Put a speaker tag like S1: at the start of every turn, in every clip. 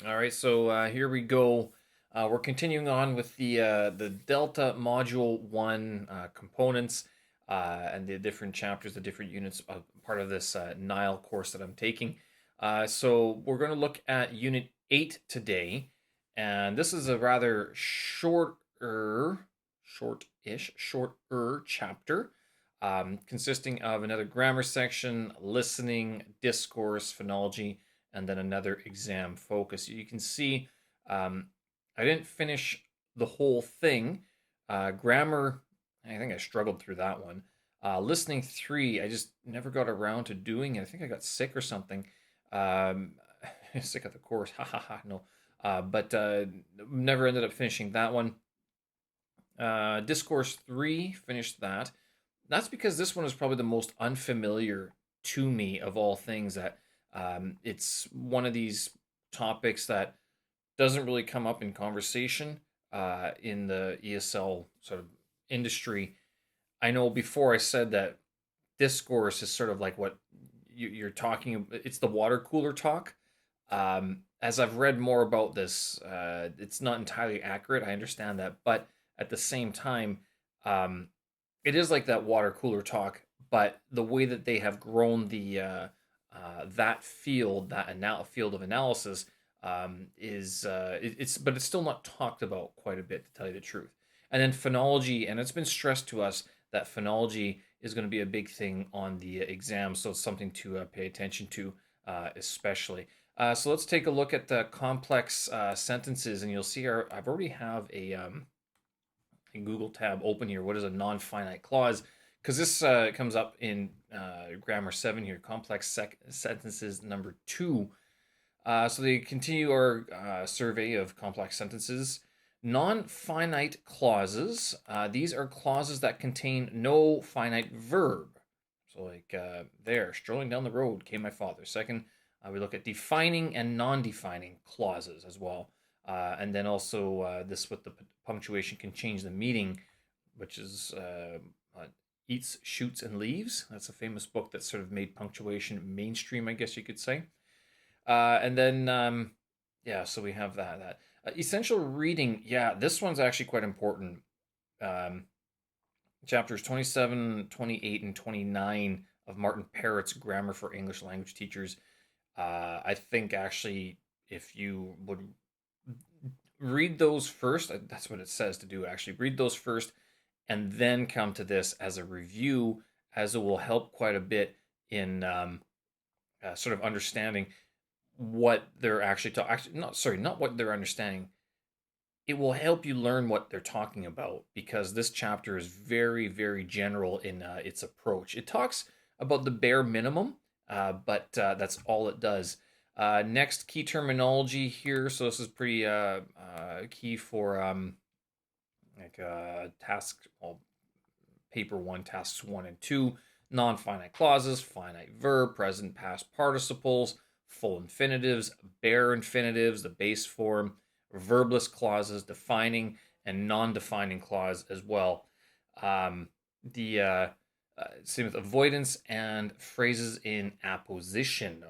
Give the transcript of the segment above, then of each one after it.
S1: All right, so here we go. We're continuing on with the Delta Module One components and the different chapters, the different units of part of this NILE course that I'm taking. So we're going to look at Unit 8 today, and this is a rather shorter chapter, consisting of another grammar section, listening, discourse, phonology, and then another exam focus. You can see um, I didn't finish the whole thing. Grammar, I think I struggled through that one. Listening three, I just never got around to doing it. I think I got sick or something. Um, sick of the course. Ha ha ha. No. But never ended up finishing that one. Discourse 3, finished that. That's because this one is probably the most unfamiliar to me of all things. That it's one of these topics that doesn't really come up in conversation in the ESL sort of industry. I know before I said that discourse is sort of like what you're talking. It's the water cooler talk. As I've read more about this, it's not entirely accurate. I understand that, but at the same time, um, it is like that water cooler talk. But the way that they have grown the that field, field of analysis, it's but it's still not talked about quite a bit, to tell you the truth. And then phonology, and it's been stressed to us that phonology is going to be a big thing on the exam, so it's something to pay attention to, especially. So let's take a look at the complex sentences, and you'll see I've already have a Google tab open here. What is a non-finite clause? Because this comes up in grammar 7 here, sentences number 2. So they continue our survey of complex sentences. Non-finite clauses. These are clauses that contain no finite verb. So like there, strolling down the road came my father. Second, we look at defining and non-defining clauses as well. And then also this with the punctuation can change the meaning, which is Eats, Shoots, and Leaves. That's a famous book that sort of made punctuation mainstream, I guess you could say. And then, yeah, so we have that. Essential reading, yeah, this one's actually quite important. Um, Chapters 27, 28, and 29 of Martin Parrott's Grammar for English Language Teachers. I think actually, if you would read those first, that's what it says to do actually. Read those first and then come to this as a review, as it will help quite a bit in sort of understanding what they're actually talking. Actually, not what they're understanding. It will help you learn what they're talking about because this chapter is very, very general in its approach. It talks about the bare minimum, but that's all it does. Next, key terminology here. So this is pretty key for like task, well, paper one, tasks 1 and 2, non-finite clauses, finite verb, present, past participles, full infinitives, bare infinitives, the base form, verbless clauses, defining and non-defining clause as well. The Same with avoidance and phrases in apposition.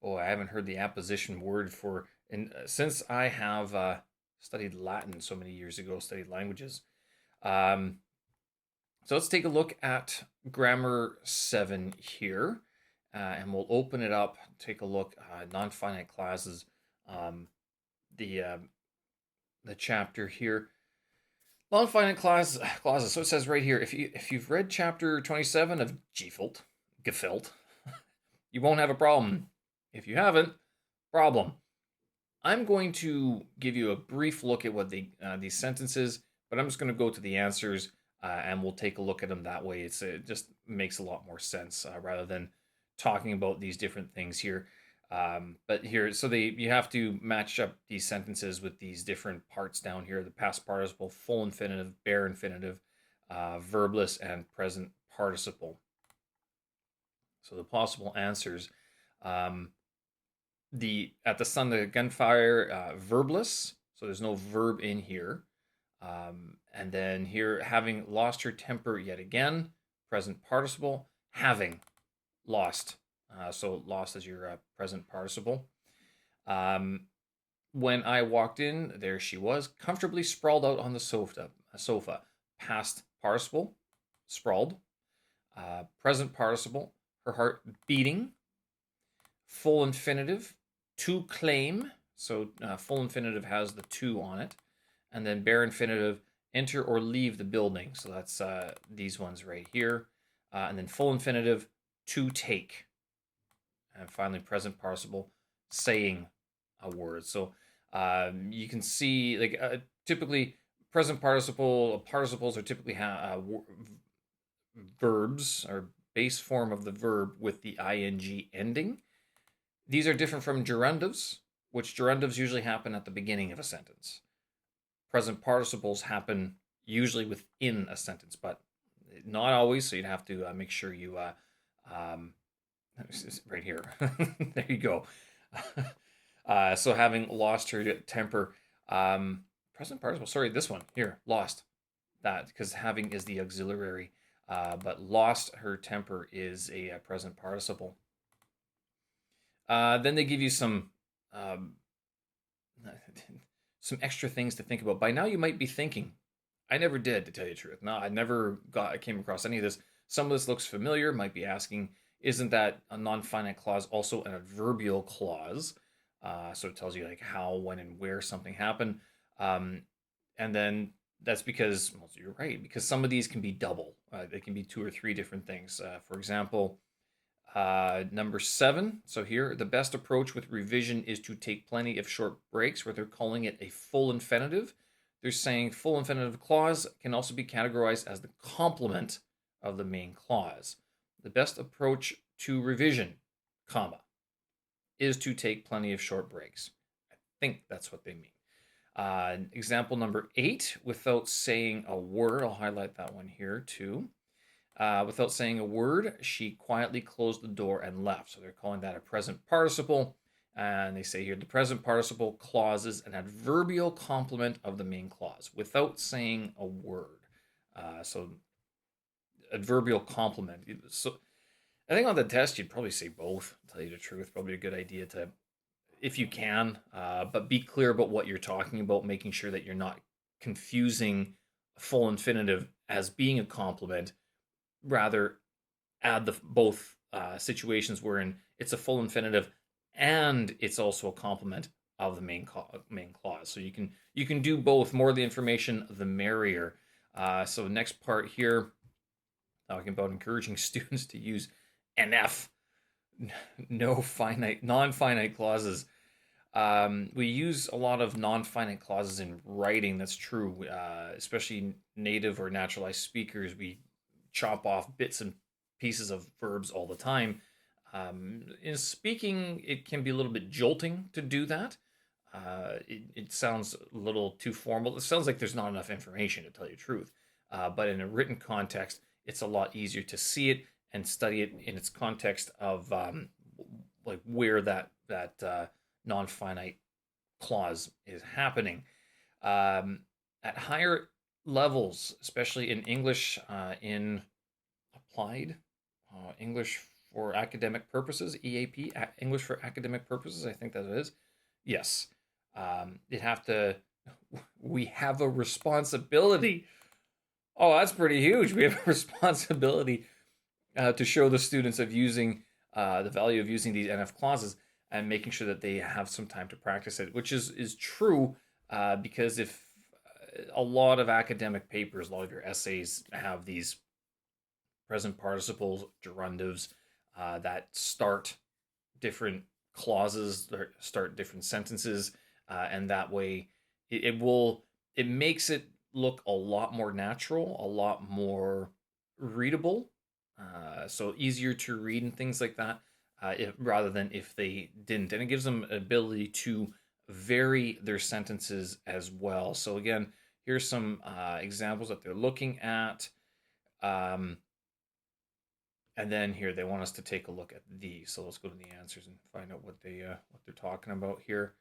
S1: Oh, I haven't heard the apposition word for since I have studied Latin so many years ago, studied languages. Um, so let's take a look at grammar 7 here, and we'll open it up. Take a look non-finite clauses. Um, the uh, the chapter here. Non-finite clauses. So it says right here, if you've read chapter 27 of Gefelt, you won't have a problem. If you haven't, problem. I'm going to give you a brief look at what these sentences, but I'm just going to go to the answers and we'll take a look at them that way. It just makes a lot more sense rather than talking about these different things here. But here, so you have to match up these sentences with these different parts down here: the past participle, full infinitive, bare infinitive, verbless, and present participle. So the possible answers. Um, the At the sun, the gunfire, verbless, so there's no verb in here. And then here, having lost her temper yet again, present participle, having lost. So lost is your present participle. Um, when I walked in, there she was, comfortably sprawled out on the sofa. Past participle, sprawled. Present participle, her heart beating. Full infinitive, to claim. So full infinitive has the to on it. And then bare infinitive, enter or leave the building. So that's these ones right here. And then full infinitive, to take. And finally, present participle, saying a word. So you can see, like, typically, present participles are typically verbs or base form of the verb with the ing ending. These are different from gerundives, which gerundives usually happen at the beginning of a sentence. Present participles happen usually within a sentence, but not always. So you'd have to make sure you, um, right here, there you go. So having lost her temper, present participle. Sorry, this one here, lost. That because having is the auxiliary, but lost her temper is a present participle. Then they give you um, some extra things to think about. By now, you might be thinking, I never did, to tell you the truth. No, I came across any of this. Some of this looks familiar. Might be asking, isn't that a non-finite clause also an adverbial clause? So it tells you like how, when, and where something happened. Um, and then that's because, well, you're right, because some of these can be double. They can be two or three different things. For example, number 7. So here, the best approach with revision is to take plenty of short breaks, where they're calling it a full infinitive. They're saying full infinitive clause can also be categorized as the complement of the main clause. The best approach to revision, comma, is to take plenty of short breaks. I think that's what they mean. Example number 8, without saying a word, I'll highlight that one here too. Without saying a word, she quietly closed the door and left. So they're calling that a present participle. And they say here the present participle clause is an adverbial complement of the main clause without saying a word. So adverbial complement. So I think on the test you'd probably say both. To tell you the truth, probably a good idea to, if you can, but be clear about what you're talking about, making sure that you're not confusing full infinitive as being a complement. Rather, add the both situations wherein it's a full infinitive and it's also a complement of the main clause. So you can do both. More of the information, the merrier. So next part here, talking about encouraging students to use NF, non-finite clauses. We use a lot of non-finite clauses in writing. That's true, especially native or naturalized speakers. We chop off bits and pieces of verbs all the time. In speaking, it can be a little bit jolting to do that. It sounds a little too formal. It sounds like there's not enough information, to tell you the truth. But in a written context, it's a lot easier to see it and study it in its context of like where that non-finite clause is happening. At higher levels, especially in English, in applied English for academic purposes, EAP, English for academic purposes, I think that it is. Yes, it have to. We have a responsibility. Oh, that's pretty huge. We have a responsibility to show the students of using the value of using these NF clauses and making sure that they have some time to practice it, which is true because if a lot of academic papers, a lot of your essays have these present participles, gerundives that start different clauses, start different sentences, and that way it makes it look a lot more natural, a lot more readable, so easier to read and things like that, rather than if they didn't. And it gives them an ability to vary their sentences as well. So again, here's some examples that they're looking at. And then here they want us to take a look at these. So let's go to the answers and find out what they're talking about here.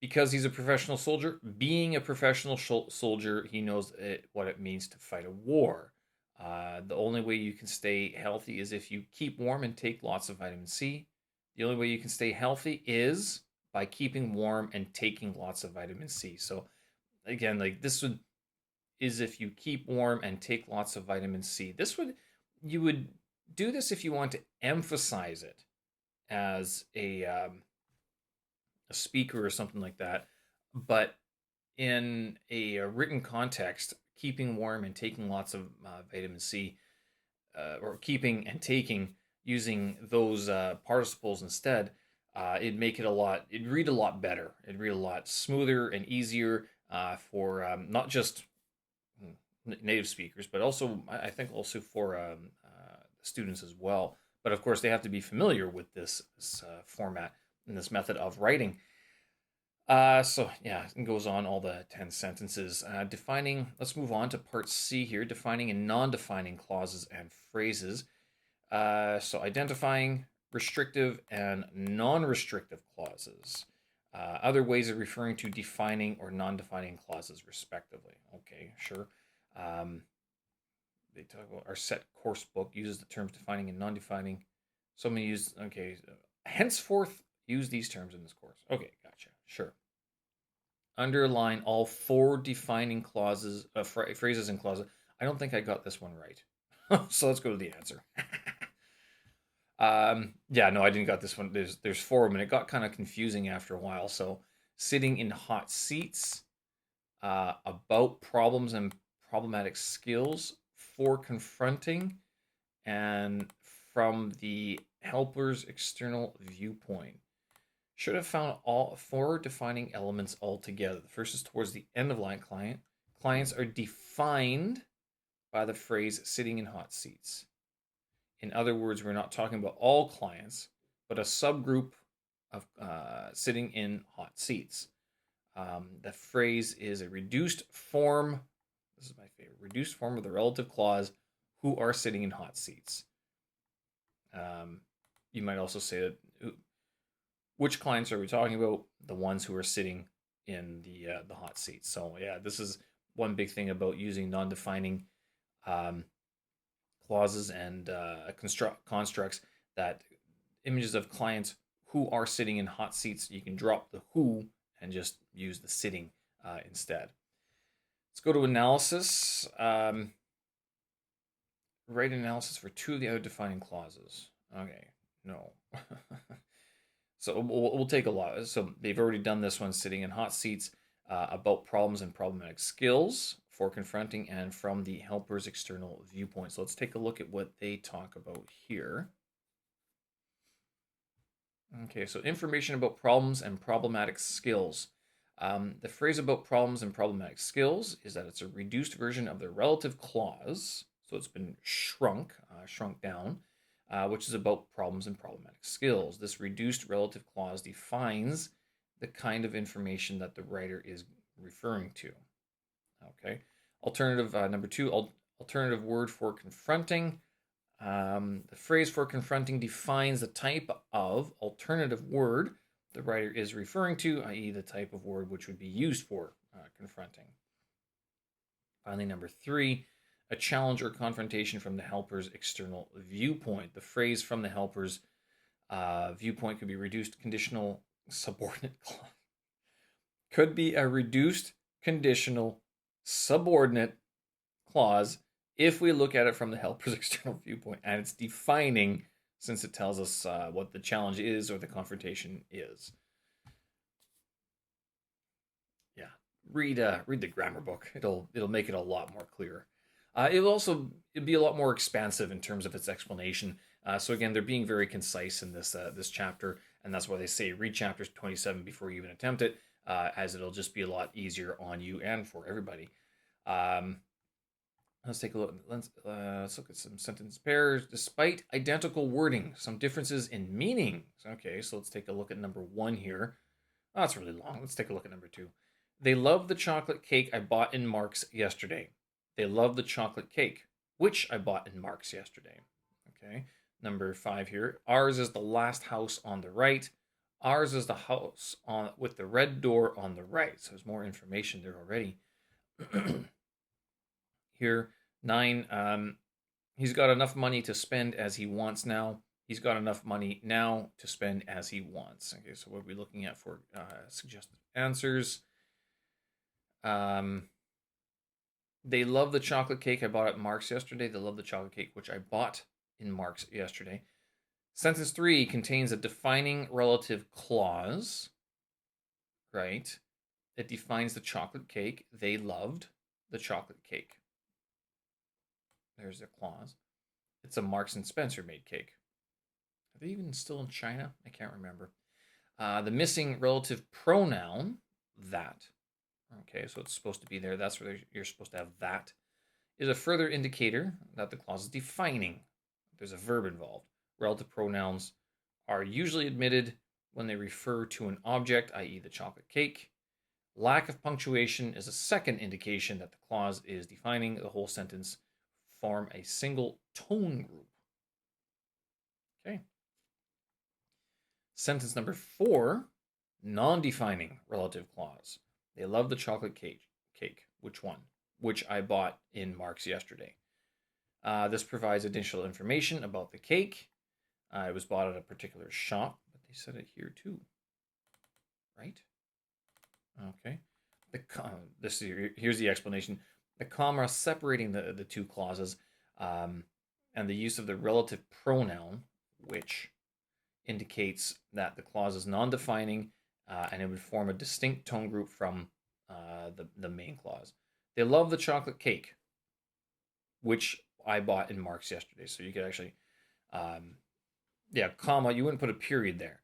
S1: Because he's a professional soldier, being a professional soldier, he knows what it means to fight a war. The only way you can stay healthy is if you keep warm and take lots of vitamin C. The only way you can stay healthy is by keeping warm and taking lots of vitamin C. So again, like this would is if you keep warm and take lots of vitamin C. This would you would do this if you want to emphasize it as a speaker or something like that. But in a written context, keeping warm and taking lots of vitamin C, or keeping and taking using those participles instead, it'd make it a lot. It'd read a lot better. It'd read a lot smoother and easier for not just native speakers, but also I think also for students as well. But of course, they have to be familiar with this format and this method of writing. So yeah, it goes on all the 10 sentences. Defining, let's move on to part C here, defining and non-defining clauses and phrases. So identifying restrictive and non-restrictive clauses. Other ways of referring to defining or non-defining clauses, respectively. Okay, sure. Um, they talk about our set course book uses the terms defining and non-defining. So many use, okay, henceforth use these terms in this course. Okay, gotcha, sure. Underline all four defining clauses, phrases and clauses. I don't think I got this one right. So let's go to the answer. Yeah, no, I didn't got this one. There's four of them, and it got kind of confusing after a while. So sitting in hot seats, about problems and problematic skills, for confronting, and from the helper's external viewpoint. Should have found all four defining elements altogether. The first is towards the end of line client. Clients are defined by the phrase sitting in hot seats. In other words, we're not talking about all clients, but a subgroup of sitting in hot seats. The phrase is a reduced form. This is my favorite. Reduced form of the relative clause, who are sitting in hot seats. You might also say that which clients are we talking about? The ones who are sitting in the hot seats. So yeah, this is one big thing about using non-defining clauses and constructs, that images of clients who are sitting in hot seats. You can drop the who and just use the sitting instead. Let's go to analysis. Write analysis for two of the other defining clauses. Okay, no. So we'll take a lot. So they've already done this one, sitting in hot seats, about problems and problematic skills, for confronting, and from the helper's external viewpoint. So let's take a look at what they talk about here. Okay, so information about problems and problematic skills. The phrase about problems and problematic skills is that it's a reduced version of the relative clause. So it's been shrunk down, which is about problems and problematic skills. This reduced relative clause defines the kind of information that the writer is referring to. Okay. Alternative number two, alternative word for confronting. The phrase for confronting defines the type of alternative word the writer is referring to, i.e., the type of word which would be used for confronting. Finally, number three, a challenge or confrontation from the helper's external viewpoint. The phrase from the helper's viewpoint could be reduced conditional subordinate clause. Could be a reduced conditional subordinate clause if we look at it from the helper's external viewpoint, and it's defining since it tells us what the challenge is or the confrontation is. Yeah, read the grammar book. It'll make it a lot more clear. It'll be a lot more expansive in terms of its explanation. So again, they're being very concise in this chapter, and that's why they say read chapter 27 before you even attempt it, as it'll just be a lot easier on you and for everybody. Let's take a look. Let's look at some sentence pairs. Despite identical wording, some differences in meanings. Okay, so let's take a look at number one here. Oh, that's really long. Let's take a look at number two. They love the chocolate cake I bought in Mark's yesterday. They love the chocolate cake, which I bought in Mark's yesterday. Okay, number five here. Ours is the last house on the right. Ours is the house with the red door on the right. So there's more information there already. Here, 9, he's got enough money to spend as he wants now. He's got enough money now to spend as he wants. Okay, so what are we looking at for suggested answers? Um, they love the chocolate cake I bought at Mark's yesterday. They love the chocolate cake which I bought in Mark's yesterday. Sentence 3 contains a defining relative clause, right? It defines the chocolate cake. They loved the chocolate cake. There's the clause. It's a Marks and Spencer made cake. Are they even still in China? I can't remember. The missing relative pronoun, that. Okay, so it's supposed to be there. That's where you're supposed to have that. Is a further indicator that the clause is defining. There's a verb involved. Relative pronouns are usually admitted when they refer to an object, i.e., the chocolate cake. Lack of punctuation is a second indication that the clause is defining. The whole sentence form a single tone group. Okay. Sentence number 4, non-defining relative clause. They love the chocolate cake. Which one? Which I bought in Mark's yesterday. This provides additional information about the cake. It was bought at a particular shop, but they said it here too, right? Okay. Here's the explanation. The comma separating the two clauses, and the use of the relative pronoun, which indicates that the clause is non-defining, and it would form a distinct tone group from the main clause. They love the chocolate cake, which I bought in Mark's yesterday. So you could actually, comma. You wouldn't put a period there.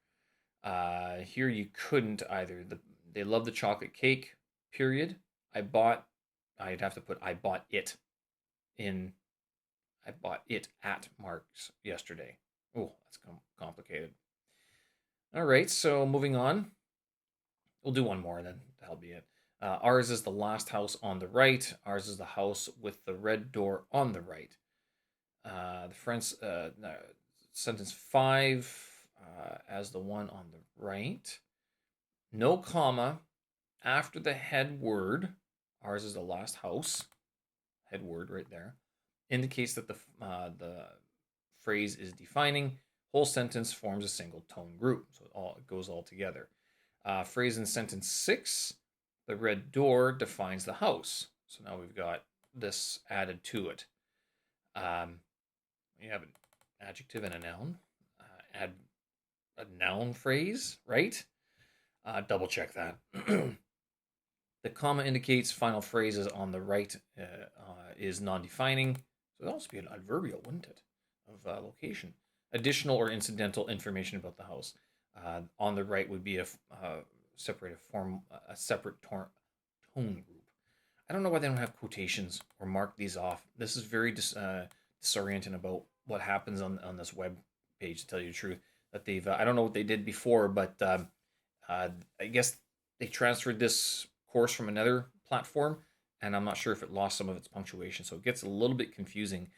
S1: Here you couldn't either. They love the chocolate cake. Period. I'd have to put I bought it in. I bought it at Mark's yesterday. Oh, that's complicated. All right, so moving on. We'll do one more, then that'll be it. Ours is the last house on the right. Ours is the house with the red door on the right. The French sentence 5 as the one on the right. No comma after the head word. Ours is the last house. Head word right there indicates that the phrase is defining. Whole sentence forms a single tone group, so it goes all together. Phrase in sentence 6, the red door defines the house. So now we've got this added to it. We have an adjective and a noun. Add a noun phrase, right? Double check that. The comma indicates final phrases on the right is non-defining. So it'd also be an adverbial, wouldn't it? Of location. Additional or incidental information about the house. On the right would be a separate tone group. I don't know why they don't have quotations or mark these off. This is very disorienting about what happens on this web page, to tell you the truth. That they've I don't know what they did before, but I guess they transferred this course from another platform, and I'm not sure if it lost some of its punctuation, so it gets a little bit confusing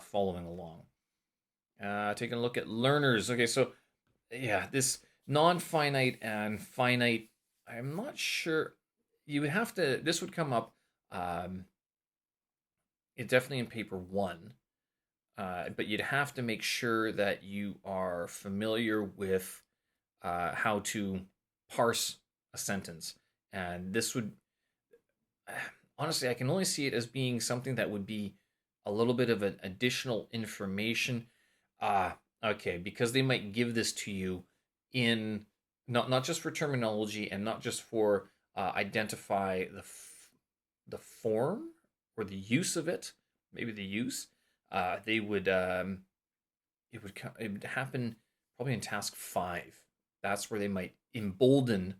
S1: following along. Taking a look at learners. Okay, so yeah, this non-finite and finite, I'm not sure. You would have to, this would come up, it definitely in paper 1, but you'd have to make sure that you are familiar with how to parse a sentence. And this would, honestly, I can only see it as being something that would be a little bit of an additional information. Okay, because they might give this to you in not just for terminology and not just for identify the form or the use of it, maybe the use. They would it would happen probably in task 5. That's where they might embolden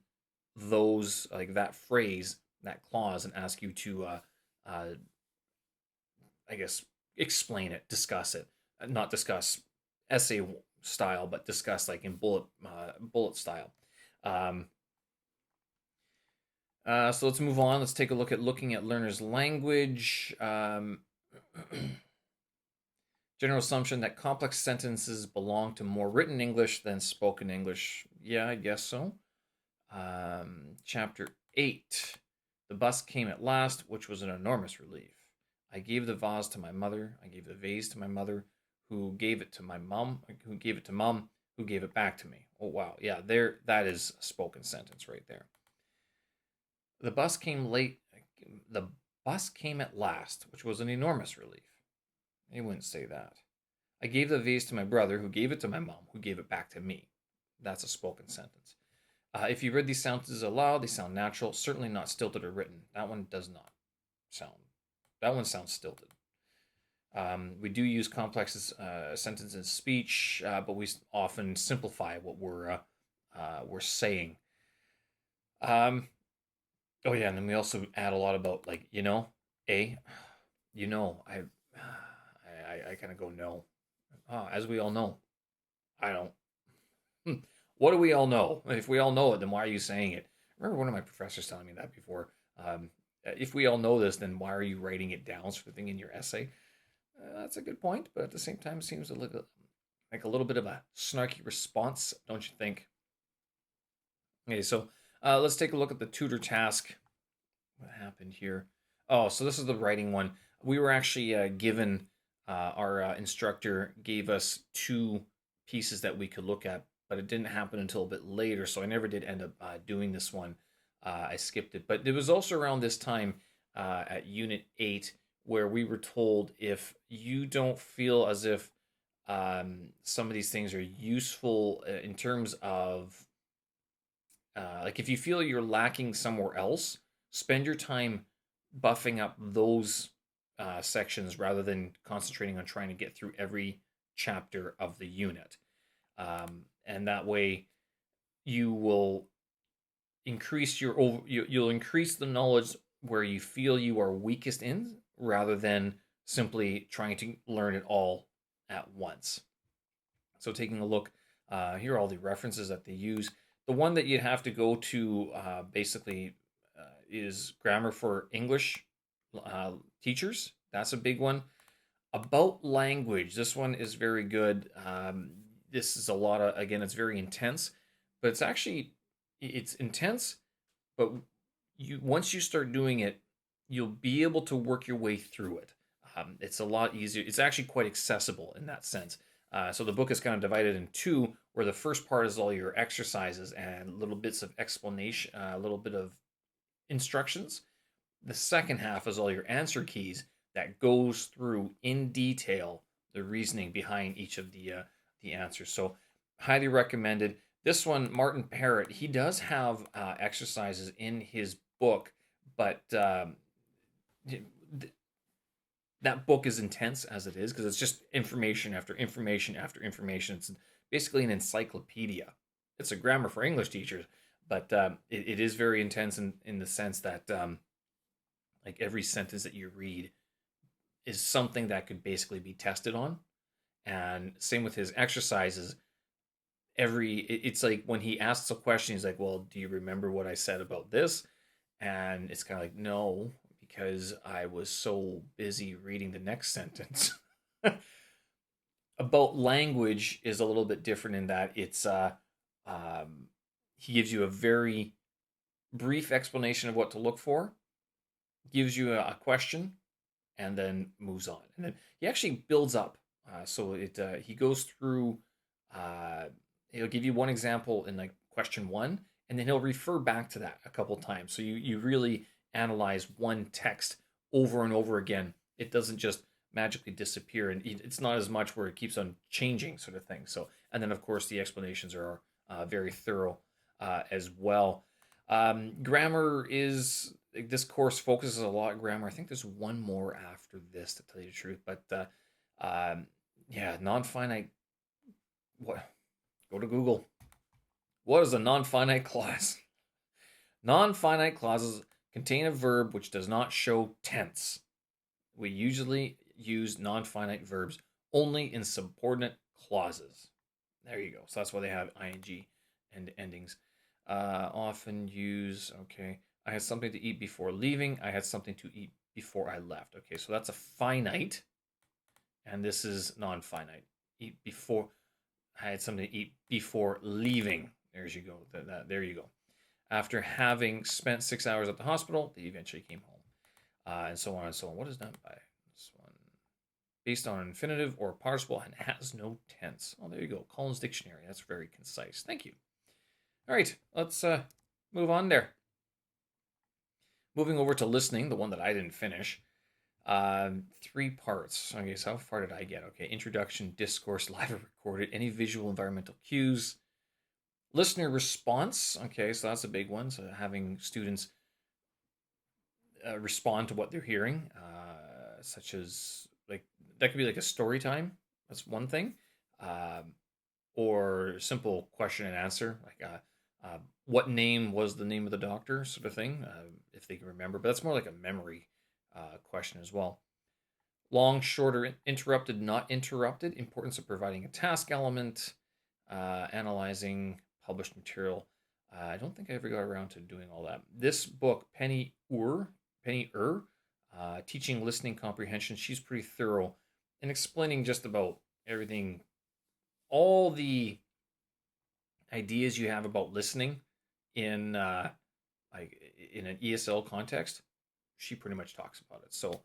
S1: those, like that phrase, that clause, and ask you to I guess explain it, discuss it, not discuss essay style, but discuss like in bullet style. Um, so let's move on. Let's take a look at looking at learners' language. General assumption that complex sentences belong to more written English than spoken English. Yeah, I guess so. Chapter 8. The bus came at last, which was an enormous relief. I gave the vase to my mother. I gave the vase to my mother, who gave it to my mom, who gave it to mom, who gave it back to me. Oh wow, yeah, there that is a spoken sentence right there. The bus came late. The bus came at last, which was an enormous relief. He wouldn't say that. I gave the vase to my brother, who gave it to my mom, who gave it back to me. That's a spoken sentence. If you read these sentences aloud, they sound natural, certainly not stilted or written. That one does not sound. That one sounds stilted. We do use complex sentences in speech, but we often simplify what we're saying. Um, oh yeah, and then we also add a lot about like a, I kind of go no. As we all know, I don't. What do we all know? If we all know it, then why are you saying it? I remember one of my professors telling me that before. If we all know this, then why are you writing it down, sort of thing, in your essay? That's a good point, but at the same time, seems a little like a little bit of a snarky response, don't you think? Okay, so let's take a look at the tutor task. What happened here? Oh, so this is the writing one. We were actually given our instructor gave us two pieces that we could look at, but it didn't happen until a bit later, so I never did end up doing this one. I skipped it, but it was also around this time at Unit 8 where we were told if you don't feel as if some of these things are useful in terms of like if you feel you're lacking somewhere else, spend your time buffing up those sections rather than concentrating on trying to get through every chapter of the unit. And that way, you will you'll increase the knowledge where you feel you are weakest in, rather than simply trying to learn it all at once. So taking a look, here are all the references that they use. The one that you'd have to go to basically is Grammar for English teachers. That's a big one. About language, this one is very good. This is a lot of, again, it's very intense, but it's intense, but you once you start doing it, you'll be able to work your way through it. It's a lot easier. It's actually quite accessible in that sense. So the book is kind of divided in two, where the first part is all your exercises and little bits of explanation, a little bit of instructions. The second half is all your answer keys that goes through in detail the reasoning behind each of the answers. So highly recommended. This one, Martin Parrott, he does have exercises in his book, but that book is intense as it is because it's just information after information after information. It's basically an encyclopedia. It's a grammar for English teachers, but it is very intense in the sense that like every sentence that you read is something that could basically be tested on. And same with his exercises. It's like when he asks a question, he's like, "Well, do you remember what I said about this?" And it's kind of like, "No, because I was so busy reading the next sentence." About language is a little bit different in that um, he gives you a very brief explanation of what to look for, gives you a question, and then moves on. And then he actually builds up. So it he goes through. Uh, he'll give you one example in like question one, and then he'll refer back to that a couple times. So you really analyze one text over and over again. It doesn't just magically disappear, and it's not as much where it keeps on changing, sort of thing. So, and then of course the explanations are very thorough as well. Grammar is this course focuses a lot on grammar. I think there's one more after this, to tell you the truth, but yeah, non-finite. What? Go to Google. What is a non-finite clause? Non-finite clauses contain a verb which does not show tense. We usually use non-finite verbs only in subordinate clauses. There you go. So that's why they have ing and endings. Often use, okay, I had something to eat before leaving. I had something to eat before I left. Okay, so that's a finite, and this is non-finite. Eat before, I had something to eat before leaving. There you go. There you go. After having spent 6 hours at the hospital, they eventually came home, and so on and so on. What is done by this one? based on an infinitive or a participle and has no tense. Oh, there you go. Collins Dictionary. That's very concise. Thank you. All right, let's move on there. Moving over to listening, the one that I didn't finish. 3 parts. Okay, so how far did I get? Okay, introduction, discourse, live or recorded, any visual environmental cues, listener response. Okay, so that's a big one. So having students respond to what they're hearing, such as like that could be like a story time. That's one thing, um, or simple question and answer, like what name was the name of the doctor, sort of thing, if they can remember. But that's more like a memory question as well. Long, shorter, interrupted, not interrupted. Importance of providing a task element, analyzing published material. I don't think I ever got around to doing all that. This book, Penny Ur, Teaching Listening Comprehension, she's pretty thorough in explaining just about everything, all the ideas you have about listening in like in an ESL context. She pretty much talks about it. So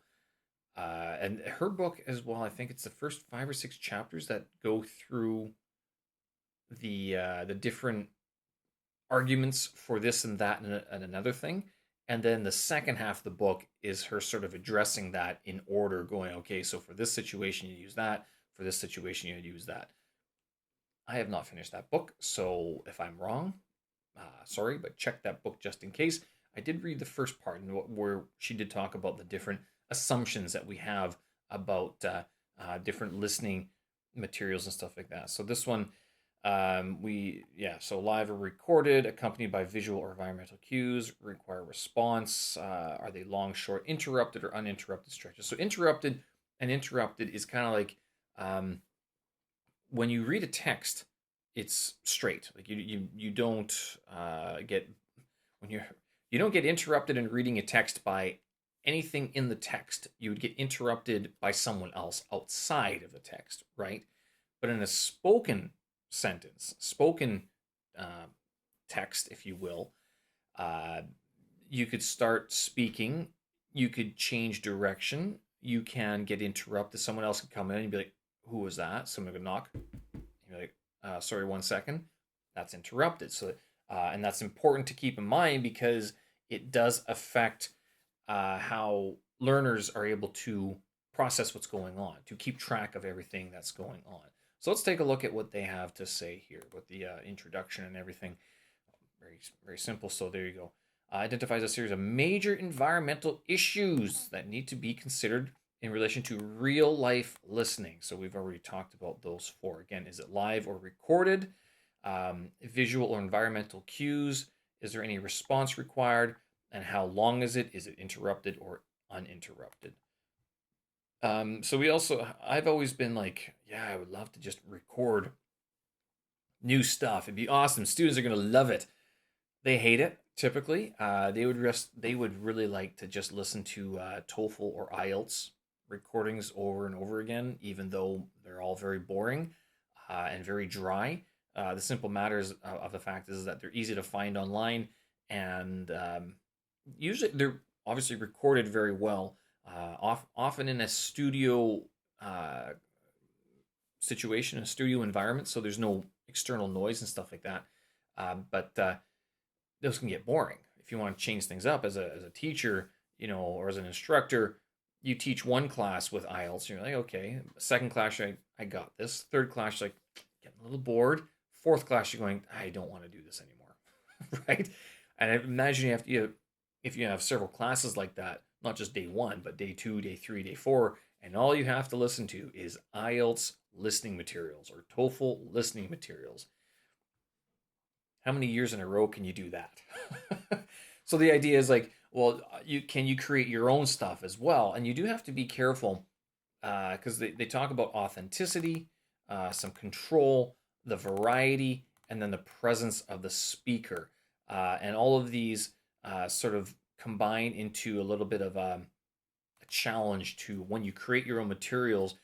S1: and her book as well, I think it's the first 5 or 6 chapters that go through the different arguments for this and that and another thing. And then the second half of the book is her sort of addressing that in order, going, okay, so for this situation, you use that. For this situation, you use that. I have not finished that book, so if I'm wrong, sorry, but check that book just in case. I did read the first part where she did talk about the different assumptions that we have about different listening materials and stuff like that. So this one, so live or recorded, accompanied by visual or environmental cues, require response. Are they long, short, interrupted, or uninterrupted stretches? So interrupted and interrupted is kind of like when you read a text, it's straight. Like you don't get when you don't get interrupted in reading a text by anything in the text. You would get interrupted by someone else outside of the text, right? But in a spoken sentence, spoken uh, text, if you will, uh, you could start speaking. You could change direction. You can get interrupted. Someone else could come in and be like, "Who was that?" Someone could knock. You're like, "Sorry, 1 second." That's interrupted. So, and that's important to keep in mind because it does affect how learners are able to process what's going on, to keep track of everything that's going on. So let's take a look at what they have to say here with the introduction and everything. Very, very simple. So there you go. Identifies a series of major environmental issues that need to be considered in relation to real life listening. So we've already talked about those 4. Again, is it live or recorded? Visual or environmental cues? Is there any response required? And how long is it? Is it interrupted or uninterrupted? I've always been like, yeah, I would love to just record new stuff. It'd be awesome. Students are going to love it. They hate it typically. They would really like to just listen to TOEFL or IELTS recordings over and over again, even though they're all very boring and very dry. The simple matter of the fact is that they're easy to find online, and usually they're obviously recorded very well. Often in a studio uh, situation, a studio environment, so there's no external noise and stuff like that. But those can get boring if you want to change things up as a teacher, or as an instructor. You teach one class with IELTS, and you're like, okay. Second class, I got this. Third class, you're like, getting a little bored. Fourth class, you're going, I don't want to do this anymore, right? And I imagine if you have several classes like that, not just day 1, but day 2, day 3, day 4, and all you have to listen to is IELTS listening materials or TOEFL listening materials. How many years in a row can you do that? So the idea is like, well, you create your own stuff as well, and you do have to be careful because they talk about authenticity, some control, the variety, and then the presence of the speaker, and all of these sort of combine into a little bit of a challenge to when you create your own materials.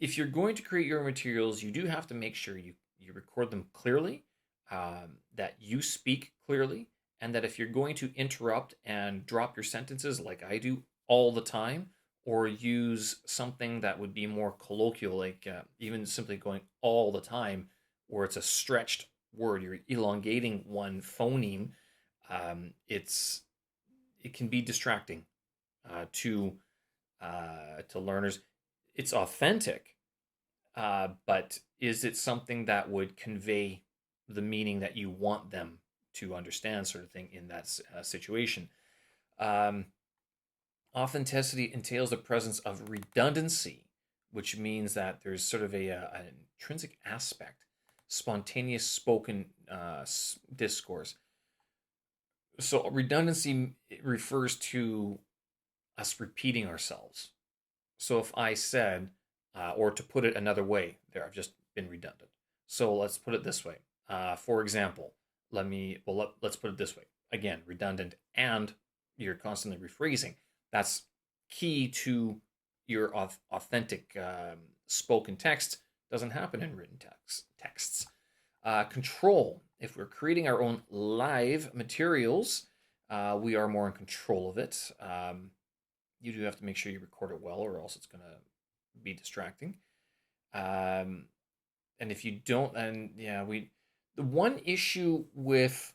S1: If you're going to create your own materials, you do have to make sure you record them clearly, that you speak clearly, and that if you're going to interrupt and drop your sentences like I do all the time, or use something that would be more colloquial, like even simply going all the time, where it's a stretched word. You're elongating one phoneme. It's it can be distracting to learners. It's authentic, but is it something that would convey the meaning that you want them to understand, sort of thing, in that situation? Um, Authenticity entails the presence of redundancy, which means that there's sort of an intrinsic aspect, spontaneous spoken discourse. So redundancy refers to us repeating ourselves. So if I said, or to put it another way, there I've just been redundant. So let's put it this way. For example, let's put it this way. Again, redundant, and you're constantly rephrasing. That's key to your authentic spoken text. Doesn't happen in written texts. Control. If we're creating our own live materials, we are more in control of it. You do have to make sure you record it well, or else it's going to be distracting. Um, and if you don't, and yeah, the one issue with,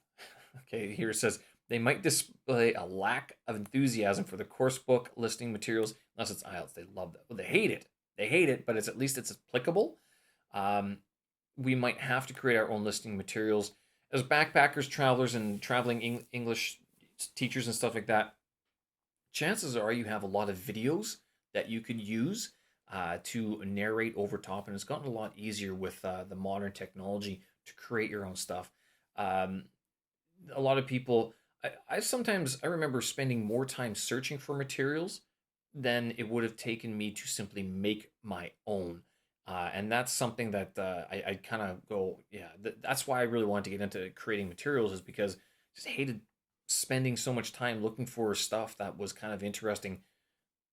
S1: okay, here it says they might display a lack of enthusiasm for the course book listing materials unless it's IELTS. They love that. Well, they hate it. They hate it, but at least it's applicable. Um, we might have to create our own listing materials as backpackers, travelers, and traveling English teachers and stuff like that. Chances are you have a lot of videos that you can use to narrate over top, and it's gotten a lot easier with the modern technology to create your own stuff. Um, a lot of people, I remember spending more time searching for materials than it would have taken me to simply make my own. And that's something that I kind of go, yeah, that's why I really wanted to get into creating materials, is because I just hated spending so much time looking for stuff that was kind of interesting,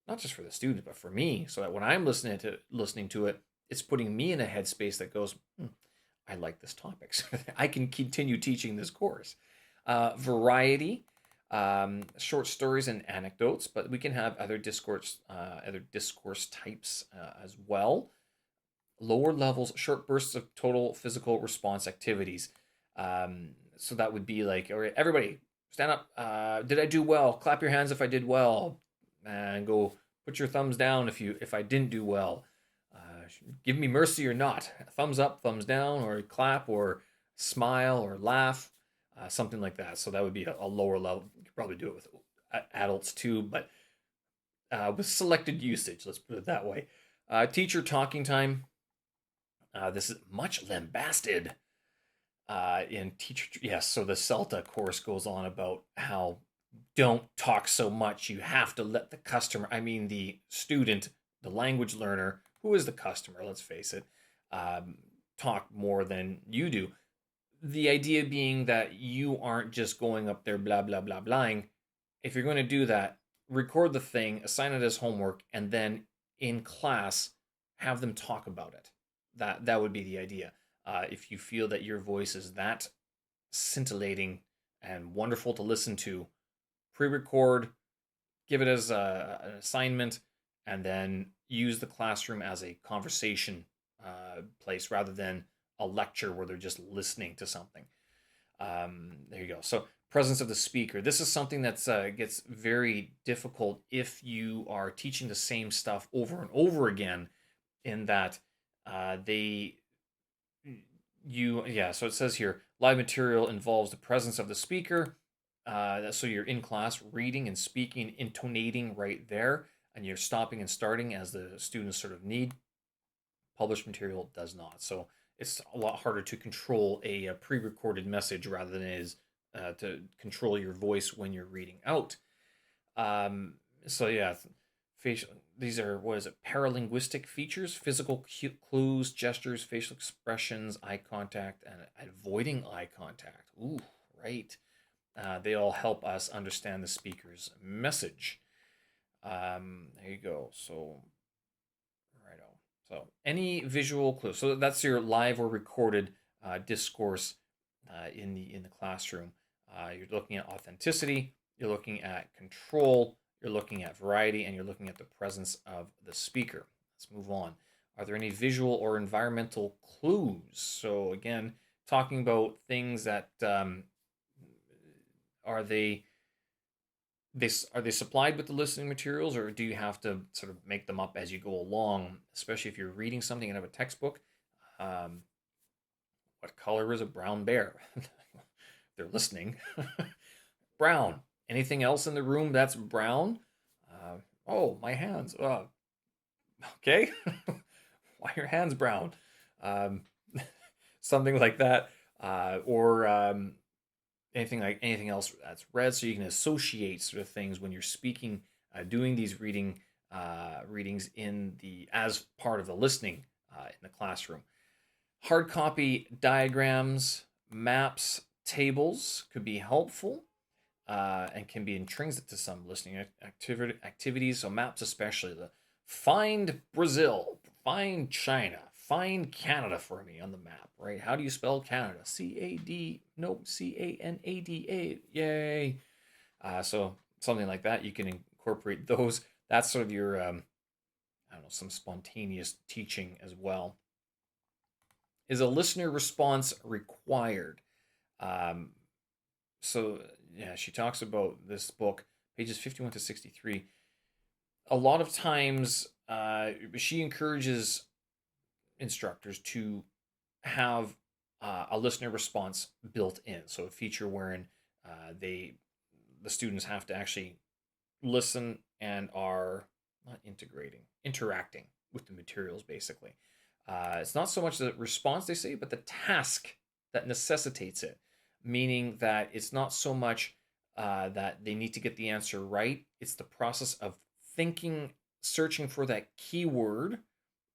S1: not just for the student, but for me, so that when I'm listening to it, it's putting me in a headspace that goes, I like this topic, so I can continue teaching this course. Variety, short stories and anecdotes, but we can have other discourse types as well. Lower levels, short bursts of total physical response activities. So that would be like, all right, everybody, stand up. Did I do well? Clap your hands if I did well, and go put your thumbs down if I didn't do well. Give me mercy or not. Thumbs up, thumbs down, or clap, or smile, or laugh, something like that. So that would be a lower level. You could probably do it with adults too, but with selected usage. Let's put it that way. Teacher talking time. This is much lambasted in teacher. Yes, so the CELTA course goes on about how don't talk so much. You have to let the customer, I mean, the student, the language learner, who is the customer, let's face it, um, talk more than you do. The idea being that you aren't just going up there blah, blah, blah, blahing. If you're going to do that, record the thing, assign it as homework, and then in class, have them talk about it. That would be the idea. If you feel that your voice is that scintillating and wonderful to listen to, pre-record, give it as an assignment, and then use the classroom as a conversation place rather than a lecture where they're just listening to something. There you go. So presence of the speaker. This is something that gets very difficult if you are teaching the same stuff over and over again. In that they you yeah. So it says here, live material involves the presence of the speaker. So you're in class reading and speaking, intonating right there, and you're stopping and starting as the students sort of need. Published material does not. So it's a lot harder to control a pre-recorded message rather than it is to control your voice when you're reading out. So yeah, facial. These are, what is it? Paralinguistic features: physical clues, gestures, facial expressions, eye contact, and avoiding eye contact. Ooh, right. They all help us understand the speaker's message. There you go. So, right on. So, any visual clue. So that's your live or recorded discourse in the classroom. You're looking at authenticity. You're looking at control, you're looking at variety, and you're looking at the presence of the speaker. Let's move on. Are there any visual or environmental clues? So again, talking about things that are they supplied with the listening materials, or do you have to sort of make them up as you go along? Especially if you're reading something out of a textbook. Um, what color is a brown bear? They're listening. Brown. Anything else in the room that's brown? Oh, my hands. Okay. Why are your hands brown? Um, something like that, or anything else that's red, so you can associate sort of things when you're speaking, doing these readings in the as part of the listening in the classroom. Hard copy diagrams, maps, tables could be helpful and can be intrinsic to some listening activities. So maps, especially the find Brazil, find China, find Canada for me on the map. Right? How do you spell Canada? C-A-D. Nope. C-A-N-A-D-A. Yay. So something like that. You can incorporate those. That's sort of your I don't know, some spontaneous teaching as well. Is a listener response required? Um, so yeah, she talks about this book, pages 51 to 63. A lot of times, she encourages instructors to have a listener response built in. So a feature wherein they the students have to actually listen and are not interacting with the materials basically. It's not so much the response they say, but the task that necessitates it, meaning that it's not so much that they need to get the answer right. It's the process of thinking, searching for that keyword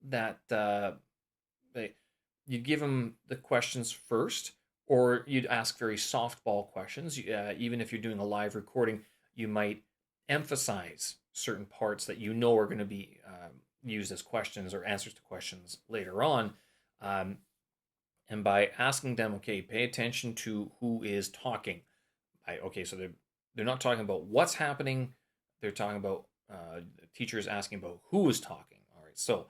S1: that they, you'd give them the questions first, or you'd ask very softball questions. Even if you're doing a live recording, you might emphasize certain parts that you know are going to be used as questions or answers to questions later on. Um, and by asking them, okay, pay attention to who is talking. Okay, so they're not talking about what's happening. They're talking about the teacher is asking about who is talking. All right, so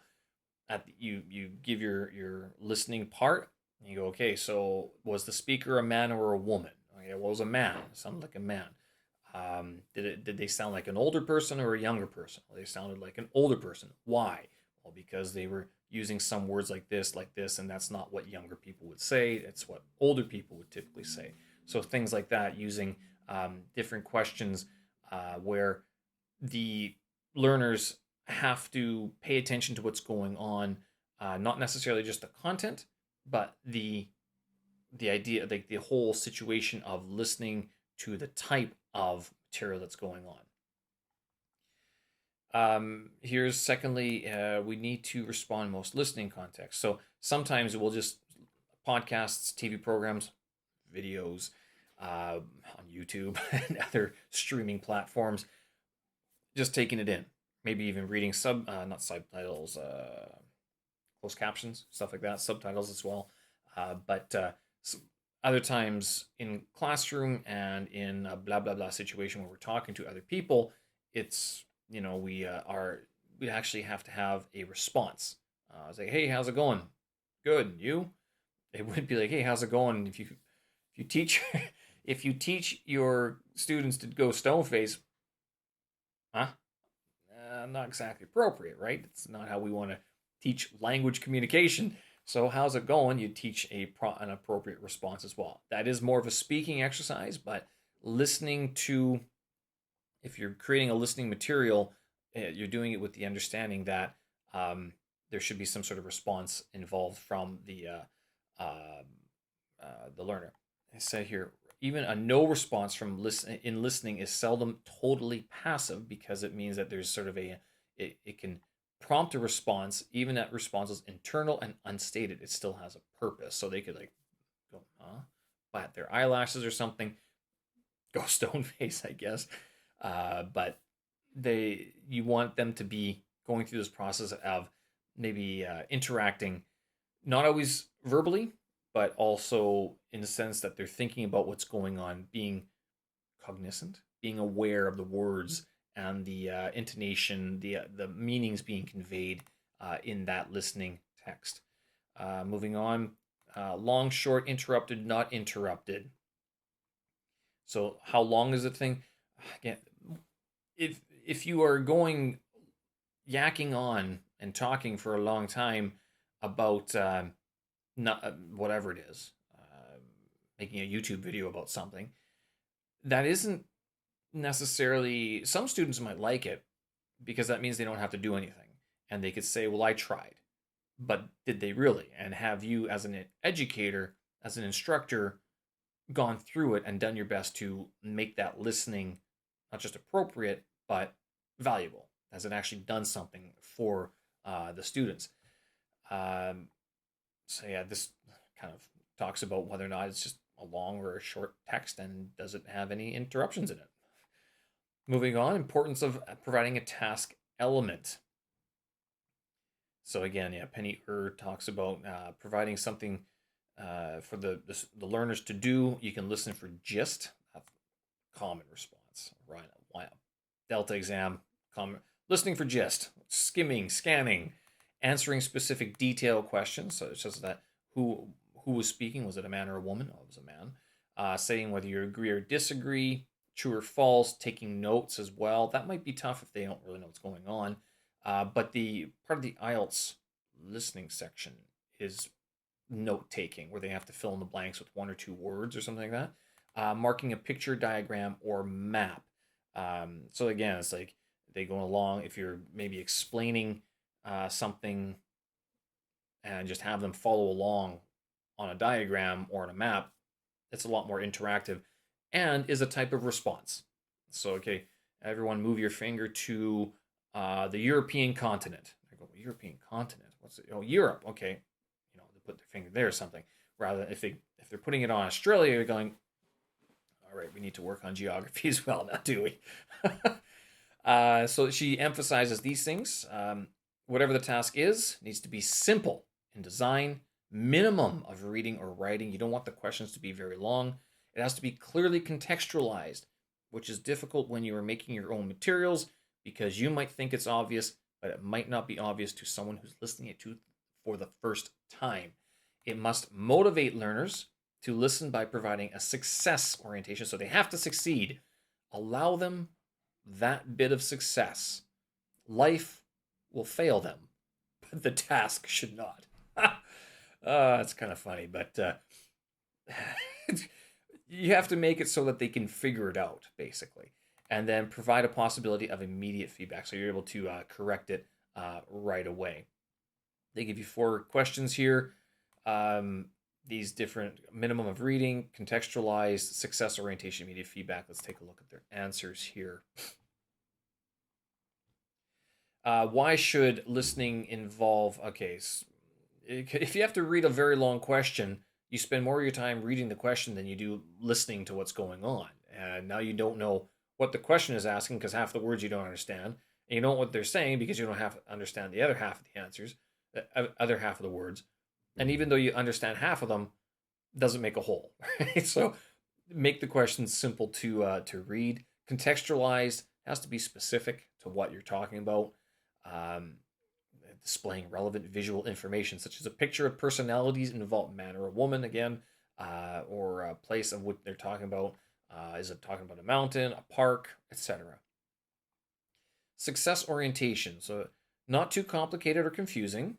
S1: you give your listening part. And you go, okay, so was the speaker a man or a woman? Okay, well, it was a man. It sounded like a man. Did they sound like an older person or a younger person? Well, they sounded like an older person. Why? Well, because they were using some words like this, and that's not what younger people would say. It's what older people would typically say. So things like that, using different questions where the learners have to pay attention to what's going on, not necessarily just the content, but the idea, like the whole situation of listening to the type of material that's going on. Here's secondly, we need to respond most listening context. So sometimes we'll just podcasts, TV programs, videos on YouTube and other streaming platforms, just taking it in. Maybe even reading not subtitles, closed captions, stuff like that, subtitles as well. But other times in classroom and in a blah blah blah situation where we're talking to other people, it's we actually have to have a response. It's like, hey, how's it going? Good, and you? It would be like, hey, how's it going? If you teach if you teach your students to go stone face, huh? Not exactly appropriate, right? It's not how we want to teach language communication. So how's it going? You teach an appropriate response as well. That is more of a speaking exercise, but listening to, if you're creating a listening material, you're doing it with the understanding that there should be some sort of response involved from the learner. I say here, even a no response from listening is seldom totally passive, because it means that there's sort of it can prompt a response. Even that response is internal and unstated, it still has a purpose. So they could like go, huh? Bat their eyelashes or something, go stone face, I guess. But you want them to be going through this process of maybe interacting, not always verbally, but also in the sense that they're thinking about what's going on, being cognizant, being aware of the words and the intonation, the meanings being conveyed in that listening text. Moving on, long, short, interrupted, not interrupted. So how long is the thing? Again, if you are going yakking on and talking for a long time about not whatever it is, making a YouTube video about something that isn't necessarily. Some students might like it because that means they don't have to do anything, and they could say, "Well, I tried," but did they really? And have you, as an educator, as an instructor, gone through it and done your best to make that listening not just appropriate but valuable? Has it actually done something for the students? Um, so yeah, this kind of talks about whether or not it's just a long or a short text, and does it have any interruptions in it. Moving on, importance of providing a task element. So again, yeah, Penny talks about providing something for the learners to do. You can listen for gist. That's common response. Right. Delta exam. Common listening for gist. Skimming, scanning, answering specific detail questions. So it's just that who was speaking. Was it a man or a woman? Oh, it was a man. Saying whether you agree or disagree. True or false. Taking notes as well. That might be tough if they don't really know what's going on. But the part of the IELTS listening section is note taking, where they have to fill in the blanks with one or two words or something like that. Marking a picture, diagram, or map. So again, it's like they go along. If you're maybe explaining something and just have them follow along on a diagram or on a map, it's a lot more interactive and is a type of response. So, okay, everyone move your finger to the European continent. I go, European continent? What's it? Oh, Europe. Okay, they put their finger there or something. Rather than if they're putting it on Australia, you're going, all right, we need to work on geography as well now, do we? So she emphasizes these things. Whatever the task is, needs to be simple in design, minimum of reading or writing. You don't want the questions to be very long. It has to be clearly contextualized, which is difficult when you are making your own materials because you might think it's obvious, but it might not be obvious to someone who's listening to for the first time. It must motivate learners to listen by providing a success orientation. So they have to succeed. Allow them that bit of success. Life will fail them, but the task should not. It's kind of funny, but you have to make it so that they can figure it out, basically, and then provide a possibility of immediate feedback so you're able to correct it right away. They give you 4 questions here. These different minimum of reading, contextualized, success orientation, immediate feedback. Let's take a look at their answers here. Why should listening involve? Okay, if you have to read a very long question, you spend more of your time reading the question than you do listening to what's going on. And now you don't know what the question is asking because half the words you don't understand, and you don't know what they're saying because you don't have to understand the other half of the answers, the other half of the words. And even though you understand half of them, doesn't make a whole. Right? So make the questions simple to read. Contextualized, has to be specific to what you're talking about. Um, Displaying relevant visual information, such as a picture of personalities involved, man or a woman, again, or a place of what they're talking about. Is it talking about a mountain, a park, etc.? Success orientation, so not too complicated or confusing.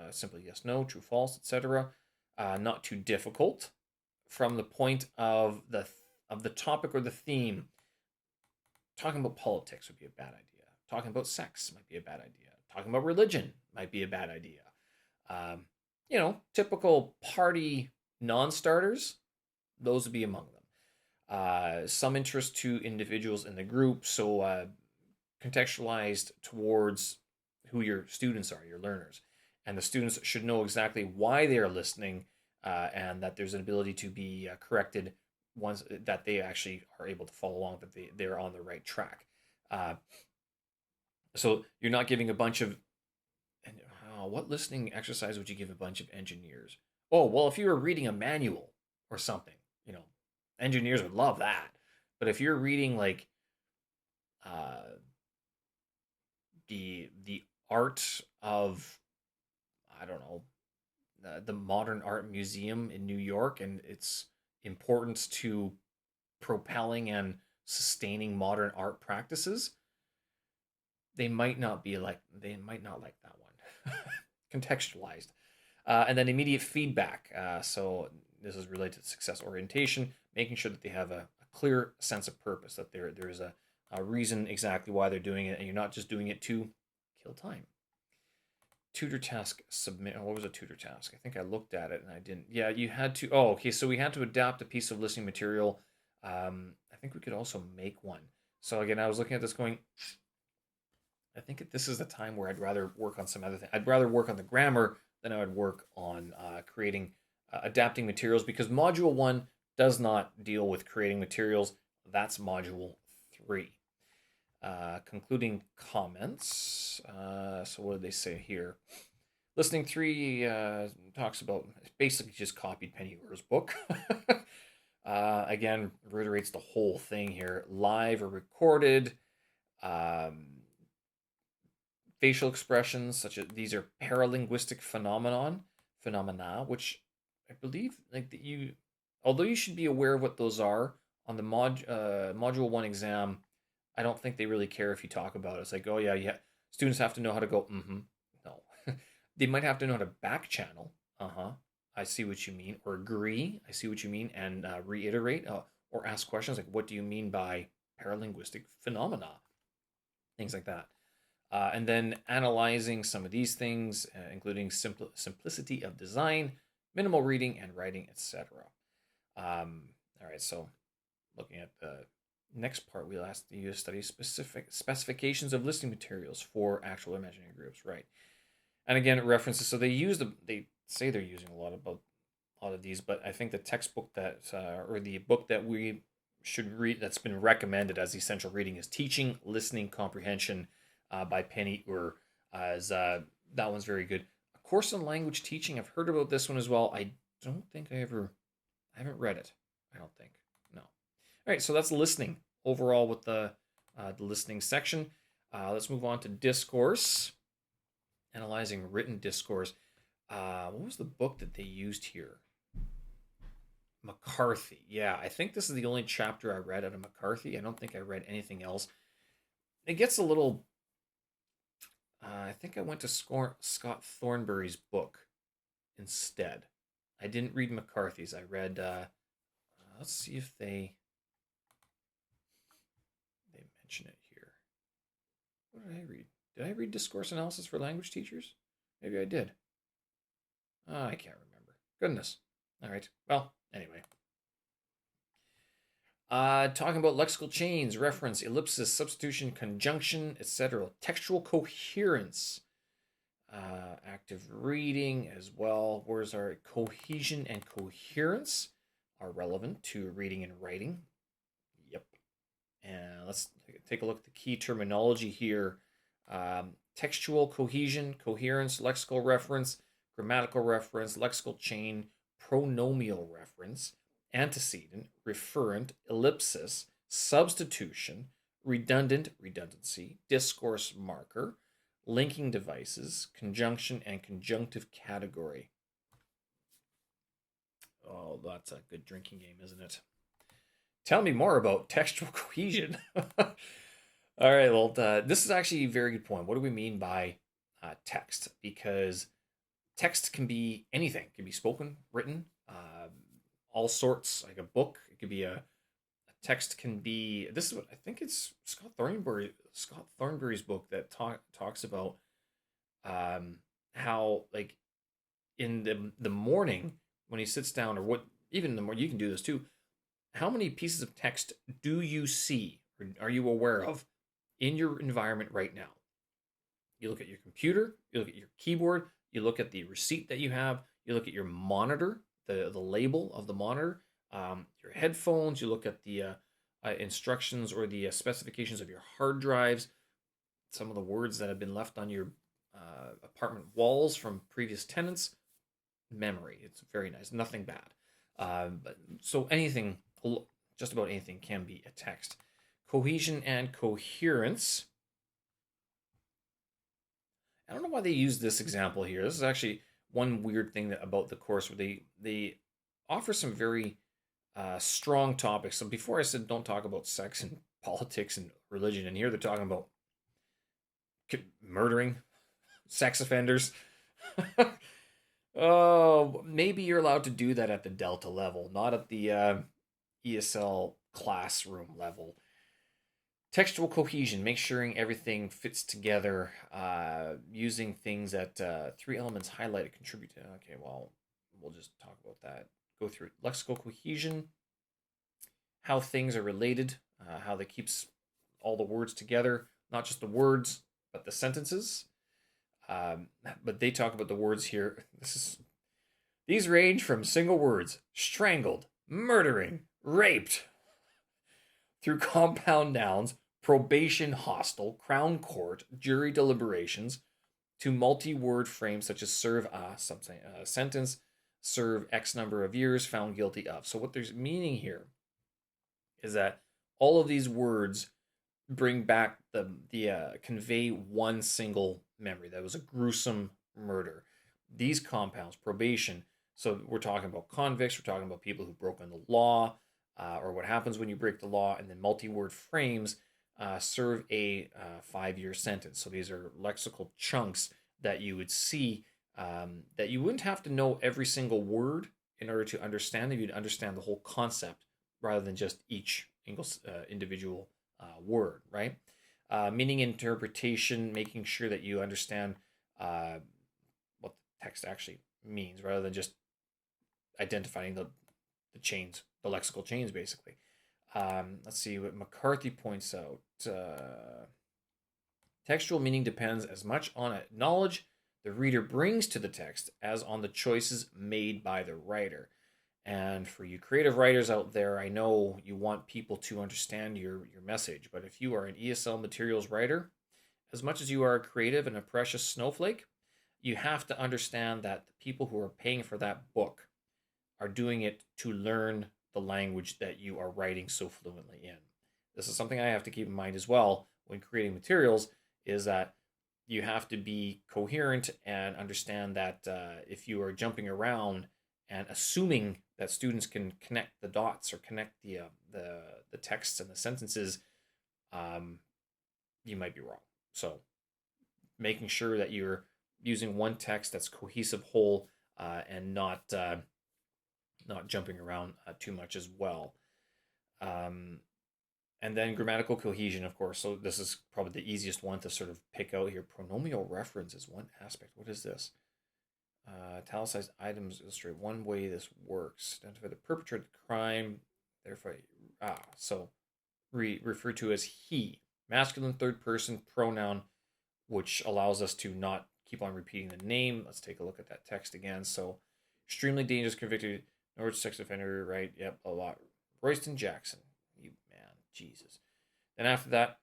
S1: Simply yes, no, true, false, etc. Not too difficult. From the point of the topic or the theme, talking about politics would be a bad idea. Talking about sex might be a bad idea. Talking about religion might be a bad idea. Typical party non-starters, those would be among them. Some interest to individuals in the group, so contextualized towards who your students are, your learners. And the students should know exactly why they are listening and that there's an ability to be corrected once that they actually are able to follow along, that they're on the right track. So you're not giving a bunch of, what listening exercise would you give a bunch of engineers? Oh, well, if you were reading a manual or something, engineers would love that. But if you're reading like uh, the art of, I don't know, the Modern Art Museum in New York and its importance to propelling and sustaining modern art practices, they might not like that one. Contextualized. And then immediate feedback. So this is related to success orientation, making sure that they have a clear sense of purpose, that there's a reason exactly why they're doing it, and you're not just doing it to kill time. Tutor task submit. What was a tutor task? I think I looked at it and I didn't. Yeah, you had to. Oh, okay. So we had to adapt a piece of listening material. I think we could also make one. So again, I was looking at this going, I think this is the time where I'd rather work on some other thing. I'd rather work on the grammar than I would work on creating, adapting materials, because module one does not deal with creating materials. That's module three. Concluding comments. So what did they say here? Listening three talks about, basically just copied Penny Orr's book. Again, reiterates the whole thing here. Live or recorded. Um, Facial expressions, such as these are paralinguistic phenomena, which I believe like that you, although you should be aware of what those are on the module one exam. I don't think they really care if you talk about it. It's like, oh yeah, yeah, students have to know how to go. Mm-hmm. No, they might have to know how to back channel. Uh huh. I see what you mean, or agree. I see what you mean, and reiterate or ask questions like, what do you mean by paralinguistic phenomena? Things like that. And then analyzing some of these things, including simplicity of design, minimal reading and writing, etc. All right, so looking at the next part, we'll ask you to study specific specifications of listening materials for actual imaginary groups, right? And again, it references. So they say they're using a lot of these, but I think the textbook that or the book that we should read that's been recommended as essential reading is Teaching Listening Comprehension by Penny Orr. As that one's very good. A course in language teaching. I've heard about this one as well. I don't think I haven't read it. I don't think. No. All right, so that's listening overall with the listening section. Let's move on to discourse, analyzing written discourse. What was the book that they used here? McCarthy. Yeah, I think this is the only chapter I read out of McCarthy. I don't think I read anything else. It gets a little. I think I went to Scott Thornbury's book instead. I didn't read McCarthy's. I read. Let's see if they mention it here. What did I read? Did I read Discourse Analysis for Language Teachers? Maybe I did. I can't remember. Goodness. All right. Well, anyway. Talking about lexical chains, reference, ellipsis, substitution, conjunction, etc. Textual coherence. Active reading as well. Words are cohesion and coherence are relevant to reading and writing. Yep. And let's take a look at the key terminology here. Textual cohesion, coherence, lexical reference, grammatical reference, lexical chain, pronomial reference, antecedent, referent, ellipsis, substitution, redundant, redundancy, discourse marker, linking devices, conjunction, and conjunctive category. Oh, that's a good drinking game, isn't it? Tell me more about textual cohesion. All right, well, this is actually a very good point. What do we mean by text? Because text can be anything. It can be spoken, written, all sorts, like a book. It could be a text can be, this is what I think it's Scott Thornbury's book that talks about how, like, in the morning when he sits down, or what, even in the morning, you can do this too. How many pieces of text do you see, or are you aware of, in your environment right now? You look at your computer, you look at your keyboard, you look at the receipt that you have, you look at your monitor, the label of the monitor, your headphones, you look at the instructions or the specifications of your hard drives, some of the words that have been left on your apartment walls from previous tenants. Memory, it's very nice, nothing bad. So anything, just about anything, can be a text. Cohesion and coherence. I don't know why they use this example here. This is actually one weird thing about the course where they offer some very strong topics. So before I said don't talk about sex and politics and religion, and here they're talking about murdering sex offenders. Oh, maybe you're allowed to do that at the Delta level, not at the ESL classroom level. Textual cohesion, make sure everything fits together, using things that three elements highlighted contribute to. Okay, well, we'll just talk about that. Go through it. Lexical cohesion, how things are related, how that keeps all the words together, not just the words, but the sentences. But they talk about the words here. These range from single words: strangled, murdering, raped, through compound nouns, probation hostel, crown court, jury deliberations, to multi-word frames such as serve a sentence, serve X number of years, found guilty of. So what there's meaning here is that all of these words bring back the convey one single memory. That was a gruesome murder. These compounds, probation. So we're talking about convicts. We're talking about people who've broken the law, or what happens when you break the law. And then multi-word frames serve a 5-year sentence. So these are lexical chunks that you would see, that you wouldn't have to know every single word in order to understand them. You'd understand the whole concept rather than just each individual word, right? Meaning interpretation, making sure that you understand what the text actually means rather than just identifying the chains, the lexical chains, basically. Let's see what McCarthy points out. Textual meaning depends as much on a knowledge the reader brings to the text as on the choices made by the writer. And for you creative writers out there, I know you want people to understand your message, but if you are an ESL materials writer, as much as you are a creative and a precious snowflake, you have to understand that the people who are paying for that book are doing it to learn the language that you are writing so fluently in. This is something I have to keep in mind as well when creating materials, is that you have to be coherent and understand that if you are jumping around and assuming that students can connect the dots or connect the texts and the sentences, you might be wrong. So making sure that you're using one text that's cohesive whole, and not jumping around too much as well. And then grammatical cohesion, of course. So this is probably the easiest one to sort of pick out here. Pronominal reference is one aspect. What is this? Italicized items illustrate one way this works. Identify the perpetrator of the crime. Therefore, so referred to as he. Masculine third person pronoun, which allows us to not keep on repeating the name. Let's take a look at that text again. So, extremely dangerous convicted Norwich sex offender, right? Yep, a lot. Royston Jackson. You man, Jesus. Then after that,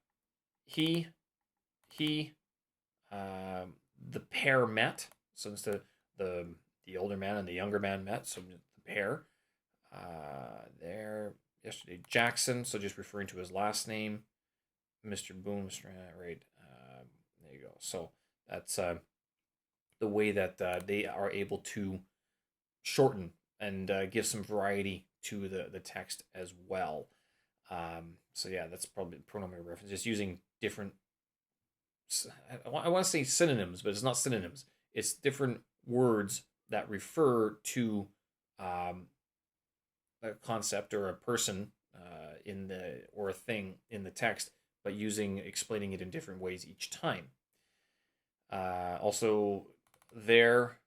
S1: he, the pair met. So instead of the older man and the younger man met, so the pair. There yesterday, Jackson. So just referring to his last name, Mr. Boomstrand, right? There you go. So that's the way that they are able to shorten and give some variety to the text as well. So yeah, that's probably pronominal reference. Just using different. I want to say synonyms, but it's not synonyms. It's different words that refer to a concept or a person or a thing in the text, but explaining it in different ways each time. Also, their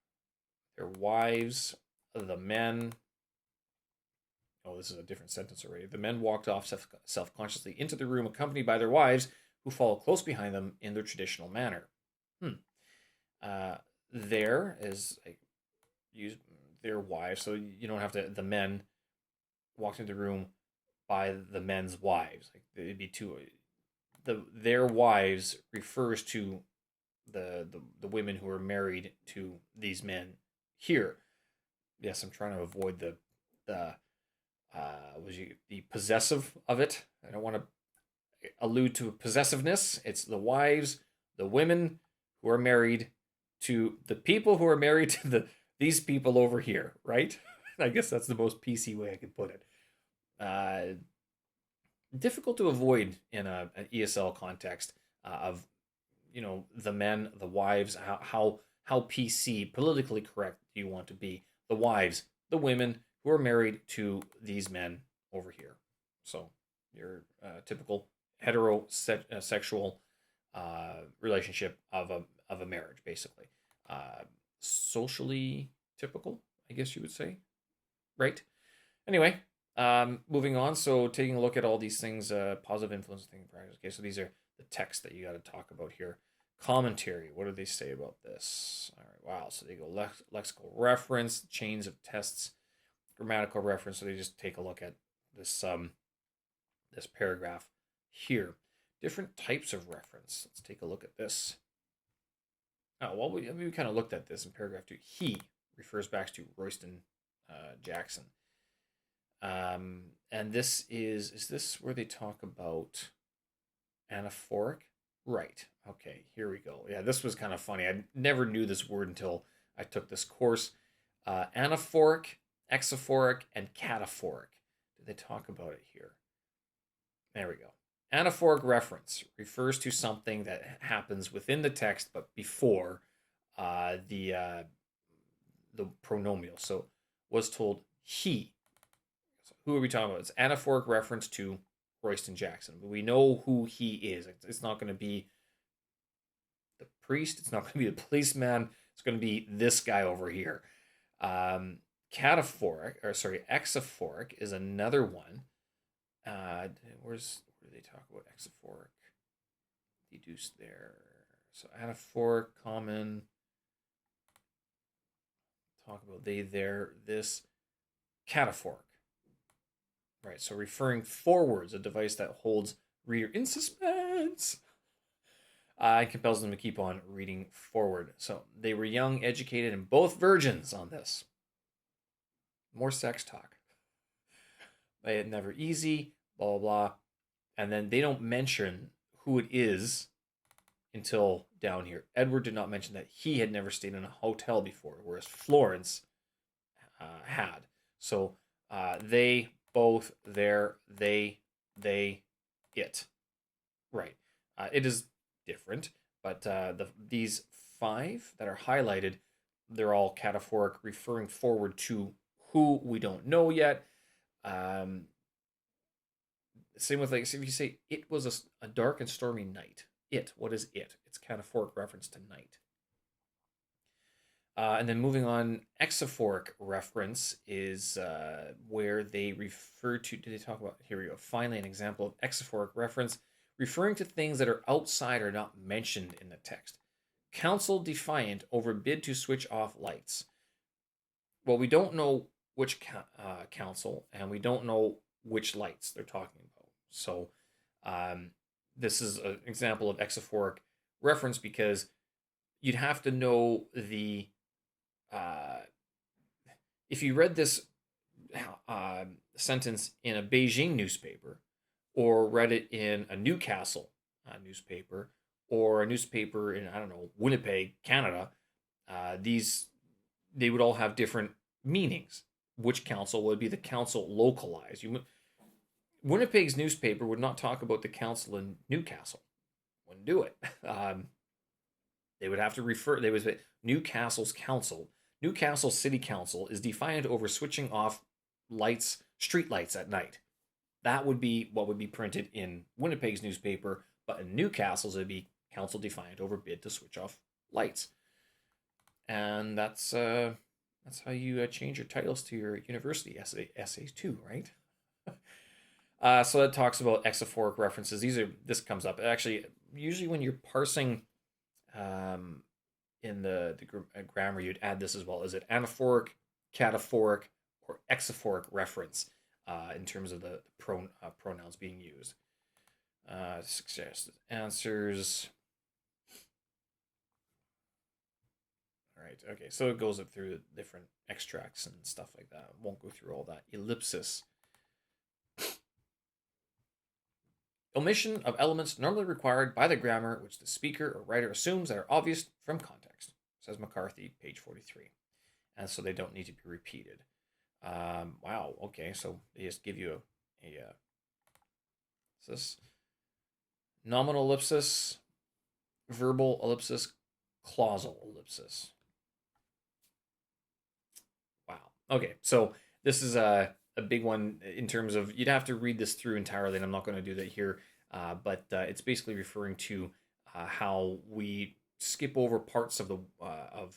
S1: wives, the men. Oh, this is a different sentence already. The men walked off self-consciously into the room, accompanied by their wives, who followed close behind them in their traditional manner. There is use their wives, so you don't have to. The men walked into the room by the men's wives. Like it'd be two. Their wives refers to the women who are married to these men here. Yes, I'm trying to avoid the possessive of it. I don't want to allude to possessiveness. It's the wives, the women who are married to the people who are married to these people over here, right? I guess that's the most PC way I could put it. Uh, Difficult to avoid in an ESL context of the men, the wives, how PC politically correct do you want to be? The wives, the women who are married to these men over here. So your typical heterosexual relationship of a marriage, basically. Socially typical, I guess you would say, right? Anyway, moving on. So taking a look at all these things, positive influence thinking practice. Okay, so these are the texts that you got to talk about here. Commentary. What do they say about this? All right. Wow. So they go lexical reference, chains of tests, grammatical reference. So they just take a look at this paragraph here. Different types of reference. Let's take a look at this. Oh, well, we kind of looked at this in paragraph 2. He refers back to Royston Jackson. And this is this where they talk about anaphoric? Right. Okay, here we go. Yeah, this was kind of funny. I never knew this word until I took this course. Anaphoric, exophoric, and cataphoric. Did they talk about it here? There we go. Anaphoric reference refers to something that happens within the text but before the pronominal. So was told he. So who are we talking about? It's anaphoric reference to Royston Jackson. But we know who he is. It's not going to be the priest. It's not going to be the policeman. It's going to be this guy over here. Exophoric is another one. Where do they talk about exophoric? Deduced there. So anaphoric, common. Talk about they, there, this. Cataphoric. Right, so referring forwards, a device that holds reader in suspense and compels them to keep on reading forward. So they were young, educated, and both virgins on this. More sex talk. They had never easy, blah, blah, blah. And then they don't mention who it is until down here. Edward did not mention that he had never stayed in a hotel before, whereas Florence had. So they, both, there, they, it. Right. It is different, but these 5 that are highlighted, they're all cataphoric, referring forward to who we don't know yet. Same with, like, so if you say it was a dark and stormy night. What is it? It's cataphoric reference to night. And then moving on, exophoric reference is where they refer to, do they talk about, here we go, finally an example of exophoric reference, referring to things that are outside or not mentioned in the text. Counsel defiant over bid to switch off lights. Well, we don't know which counsel, and we don't know which lights they're talking about. So this is an example of exophoric reference because you'd have to know the if you read this sentence in a Beijing newspaper or read it in a Newcastle newspaper or a newspaper in, I don't know, Winnipeg, Canada, they would all have different meanings. Which council would be the council localized? Winnipeg's newspaper would not talk about the council in Newcastle. Wouldn't do it. They would have to refer. They would say Newcastle's council. Newcastle City Council is defiant over switching off lights, street lights at night. That would be what would be printed in Winnipeg's newspaper, but in Newcastle's it would be council defiant over bid to switch off lights. And that's how you change your titles to your university essays too, right? So that talks about exophoric references. This comes up actually usually when you're parsing in the grammar, you'd add this as well. Is it anaphoric, cataphoric, or exophoric reference in terms of the pronouns being used? Suggested answers. All right. Okay. So it goes up through different extracts and stuff like that. Won't go through all that. Ellipsis. Omission of elements normally required by the grammar, which the speaker or writer assumes that are obvious from context, says McCarthy, page 43. And so they don't need to be repeated. Wow, okay, so they just give you this nominal ellipsis, verbal ellipsis, clausal ellipsis. Wow. Okay, so this is a big one in terms of you'd have to read this through entirely, and I'm not going to do that here. But it's basically referring to how we skip over parts of the of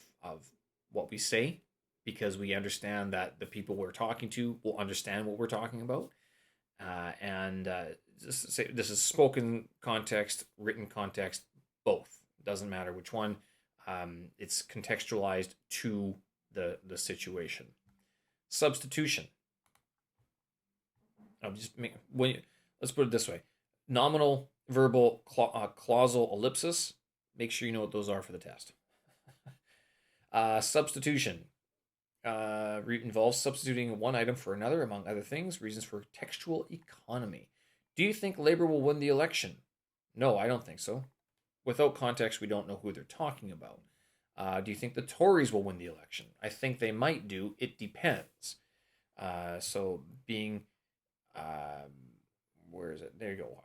S1: what we say because we understand that the people we're talking to will understand what we're talking about. And this is spoken context, written context, both. Doesn't matter which one. It's contextualized to the situation. Substitution. Let's put it this way: nominal, verbal, clausal, ellipsis. Make sure you know what those are for the test. Substitution involves substituting one item for another, among other things. Reasons for textual economy. Do you think Labor will win the election? No, I don't think so. Without context, we don't know who they're talking about. Do you think the Tories will win the election? I think they might do. It depends. So being, where is it? There you go.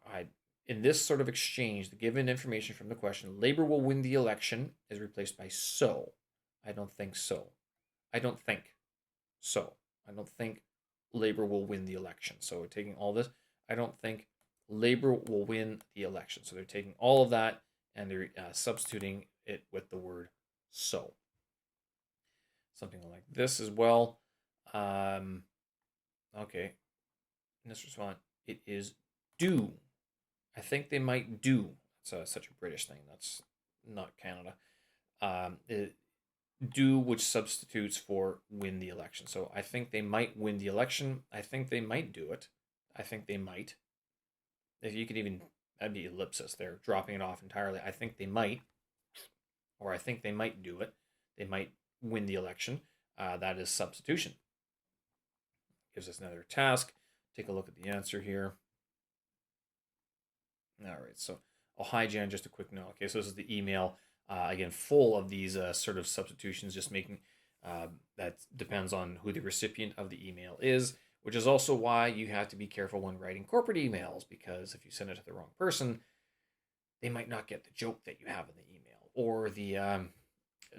S1: In this sort of exchange, the given information from the question, Labor will win the election, is replaced by so. I don't think so. I don't think so. I don't think Labor will win the election. So we're taking all this. I don't think Labor will win the election. So they're taking all of that and they're substituting it with the word so. Something like this as well. Okay. In this response, it is do. I think they might do. It's such a British thing. That's not Canada. Do, which substitutes for win the election. So I think they might win the election. I think they might do it. I think they might. If you could even, that'd be ellipsis there, dropping it off entirely. I think they might, or I think they might do it. They might win the election. That is substitution. Gives us another task. Take a look at the answer here. All right, so oh, hi Jan, just a quick note. Okay, so this is the email, again, full of these sort of substitutions, just making, that depends on who the recipient of the email is, which is also why you have to be careful when writing corporate emails, because if you send it to the wrong person, they might not get the joke that you have in the email, or the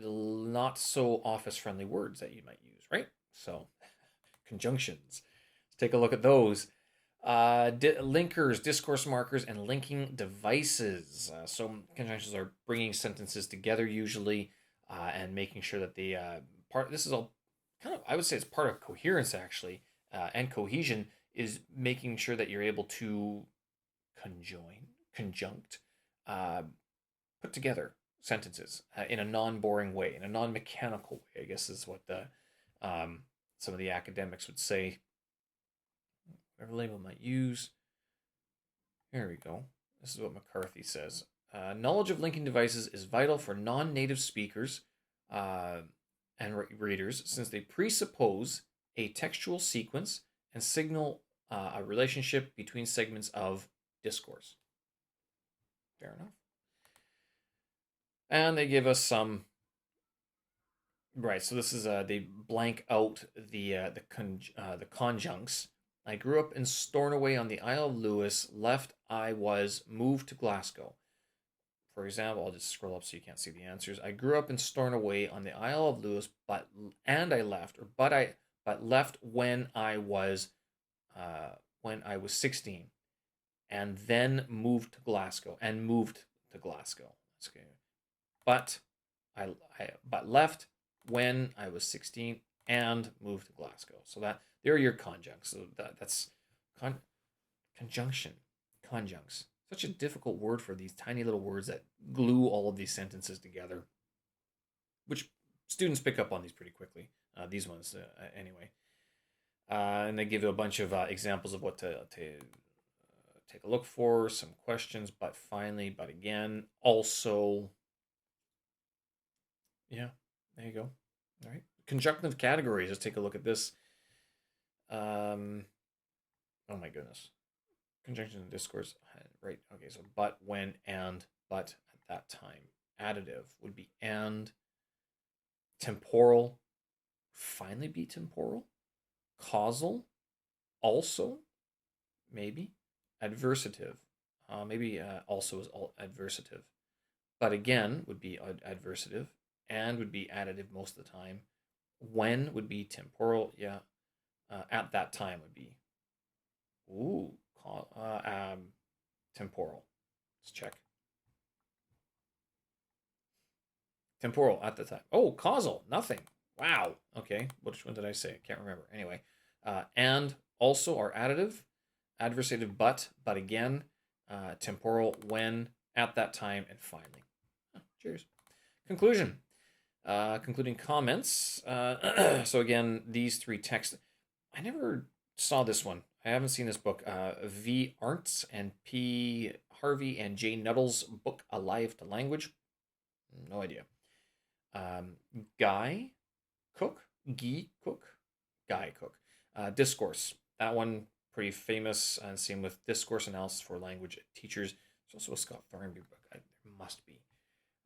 S1: not so office friendly words that you might use, right? So, conjunctions. Let's take a look at those. Linkers, discourse markers, and linking devices. So conjunctions are bringing sentences together usually, and making sure that the this is all kind of, I would say it's part of coherence actually, and cohesion is making sure that you're able to conjunct, put together sentences in a non-boring way, in a non-mechanical way, I guess is what the some of the academics would say. Whatever label might use. Here we go. This is what McCarthy says. Knowledge of linking devices is vital for non-native speakers and readers, since they presuppose a textual sequence and signal a relationship between segments of discourse. Fair enough. And they give us some. Right, so this is they blank out the conjuncts. I grew up in Stornoway on the Isle of Lewis. Left, I was moved to Glasgow. For example, I'll just scroll up so you can't see the answers. I grew up in Stornoway on the Isle of Lewis, but left when I was 16, and then moved to Glasgow That's okay. But but left when I was 16 and moved to Glasgow. So that there are your conjuncts. So that's conjunction. Conjuncts. Such a difficult word for these tiny little words that glue all of these sentences together, which students pick up on these pretty quickly. These ones, anyway. And they give you a bunch of examples of what to take a look for, some questions, but again, also, yeah, there you go. All right. Conjunctive categories. Let's take a look at this. Oh my goodness. Conjunction and discourse. Right. Okay. So but, when, and, but at that time. Additive would be and. Temporal. Finally be temporal. Causal. Also. Maybe. Adversative. Maybe also is adversative. But again would be adversative. And would be additive most of the time. When would be temporal. Yeah. At that time would be. Ooh. Temporal. Let's check. Temporal at the time. Oh, causal. Nothing. Wow. Okay. Which one did I say? I can't remember. Anyway. And also are additive. Adversative but again. Temporal when, at that time, and finally. Cheers. Conclusion. Concluding comments. So again, these three texts. I never saw this one. I haven't seen this book. V. Arntz and P. Harvey and J. Nuttall's book, Alive to Language. No idea. Um, Guy Cook, Guy Cook, Guy Cook. Discourse. That one pretty famous, and same with Discourse Analysis for Language Teachers. There's also a Scott Thornby book. There must be.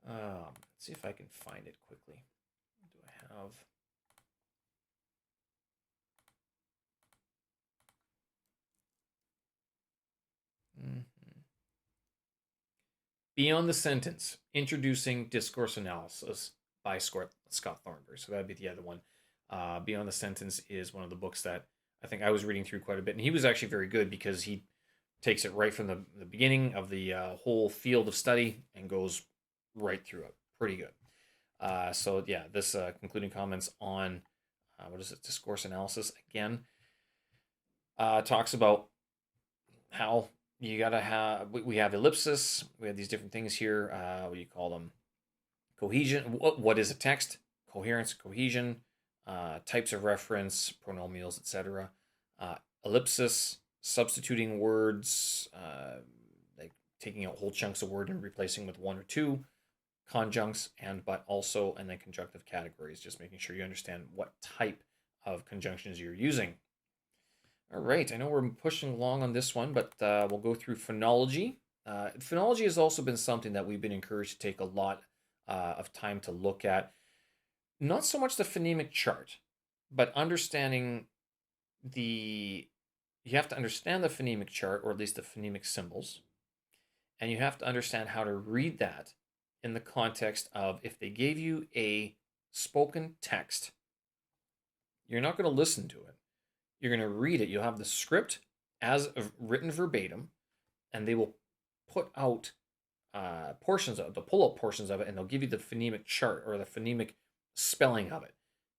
S1: Let's see if I can find it quickly. Do I have? Mm-hmm. Beyond the Sentence, Introducing Discourse Analysis by Scott Thornberry. So that'd be the other one. Beyond the Sentence is one of the books that I think I was reading through quite a bit. And he was actually very good because he takes it right from the beginning of the whole field of study and goes right through it. Pretty good. So yeah, this concluding comments on what is it? Discourse analysis again talks about how you gotta have. We have ellipsis. We have these different things here. What do you call them? Cohesion. What is a text? Coherence, cohesion, types of reference, pronomials, etc. Ellipsis, substituting words, like taking out whole chunks of word and replacing with one or two. Conjuncts and but also, and then conjunctive categories, just making sure you understand what type of conjunctions you're using. All right, I know we're pushing along on this one, but we'll go through phonology. Phonology has also been something that we've been encouraged to take a lot of time to look at. Not so much the phonemic chart, but understanding the. You have to understand the phonemic chart, or at least the phonemic symbols, and you have to understand how to read that in the context of if they gave you a spoken text, you're not going to listen to it. You're going to read it. You'll have the script as written verbatim, and they will put out portions of the pull up portions of it, and they'll give you the phonemic chart or the phonemic spelling of it.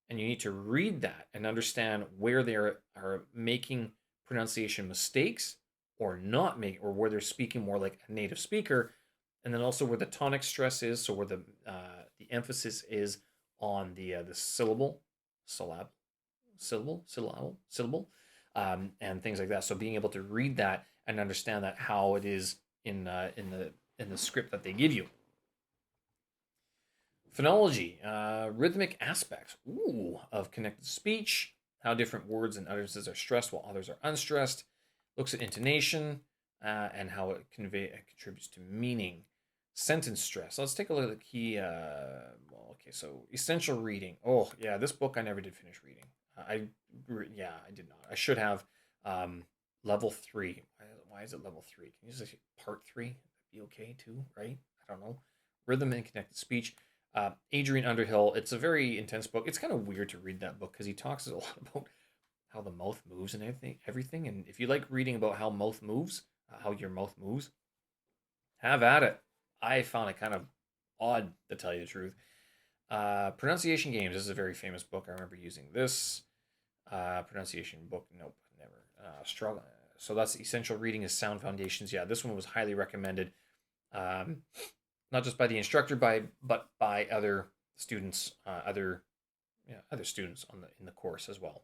S1: And you need to read that and understand where they are making pronunciation mistakes or not making, or where they're speaking more like a native speaker, and then also where the tonic stress is, so where the emphasis is on the syllable, syllable, and things like that. So being able to read that and understand that how it is in the script that they give you. Phonology, rhythmic aspects of connected speech, how different words and utterances are stressed while others are unstressed. Looks at intonation and how it contributes to meaning. Sentence stress. Let's take a look at the key. So essential reading. Oh, yeah, this book I never did finish reading. I did not. I should have. Level 3. Why is it level 3? Can you just say part 3? That'd be okay too, right? I don't know. Rhythm and connected speech. Adrian Underhill. It's a very intense book. It's kind of weird to read that book because he talks a lot about how the mouth moves and everything. And if you like reading about how mouth moves, how your mouth moves, have at it. I found it kind of odd, to tell you the truth. Pronunciation Games. This is a very famous book. I remember using this. Pronunciation book. Nope, never. Struggle. So that's essential reading is sound foundations. Yeah, this one was highly recommended. Not just by the instructor, but by other students, other students in the course as well.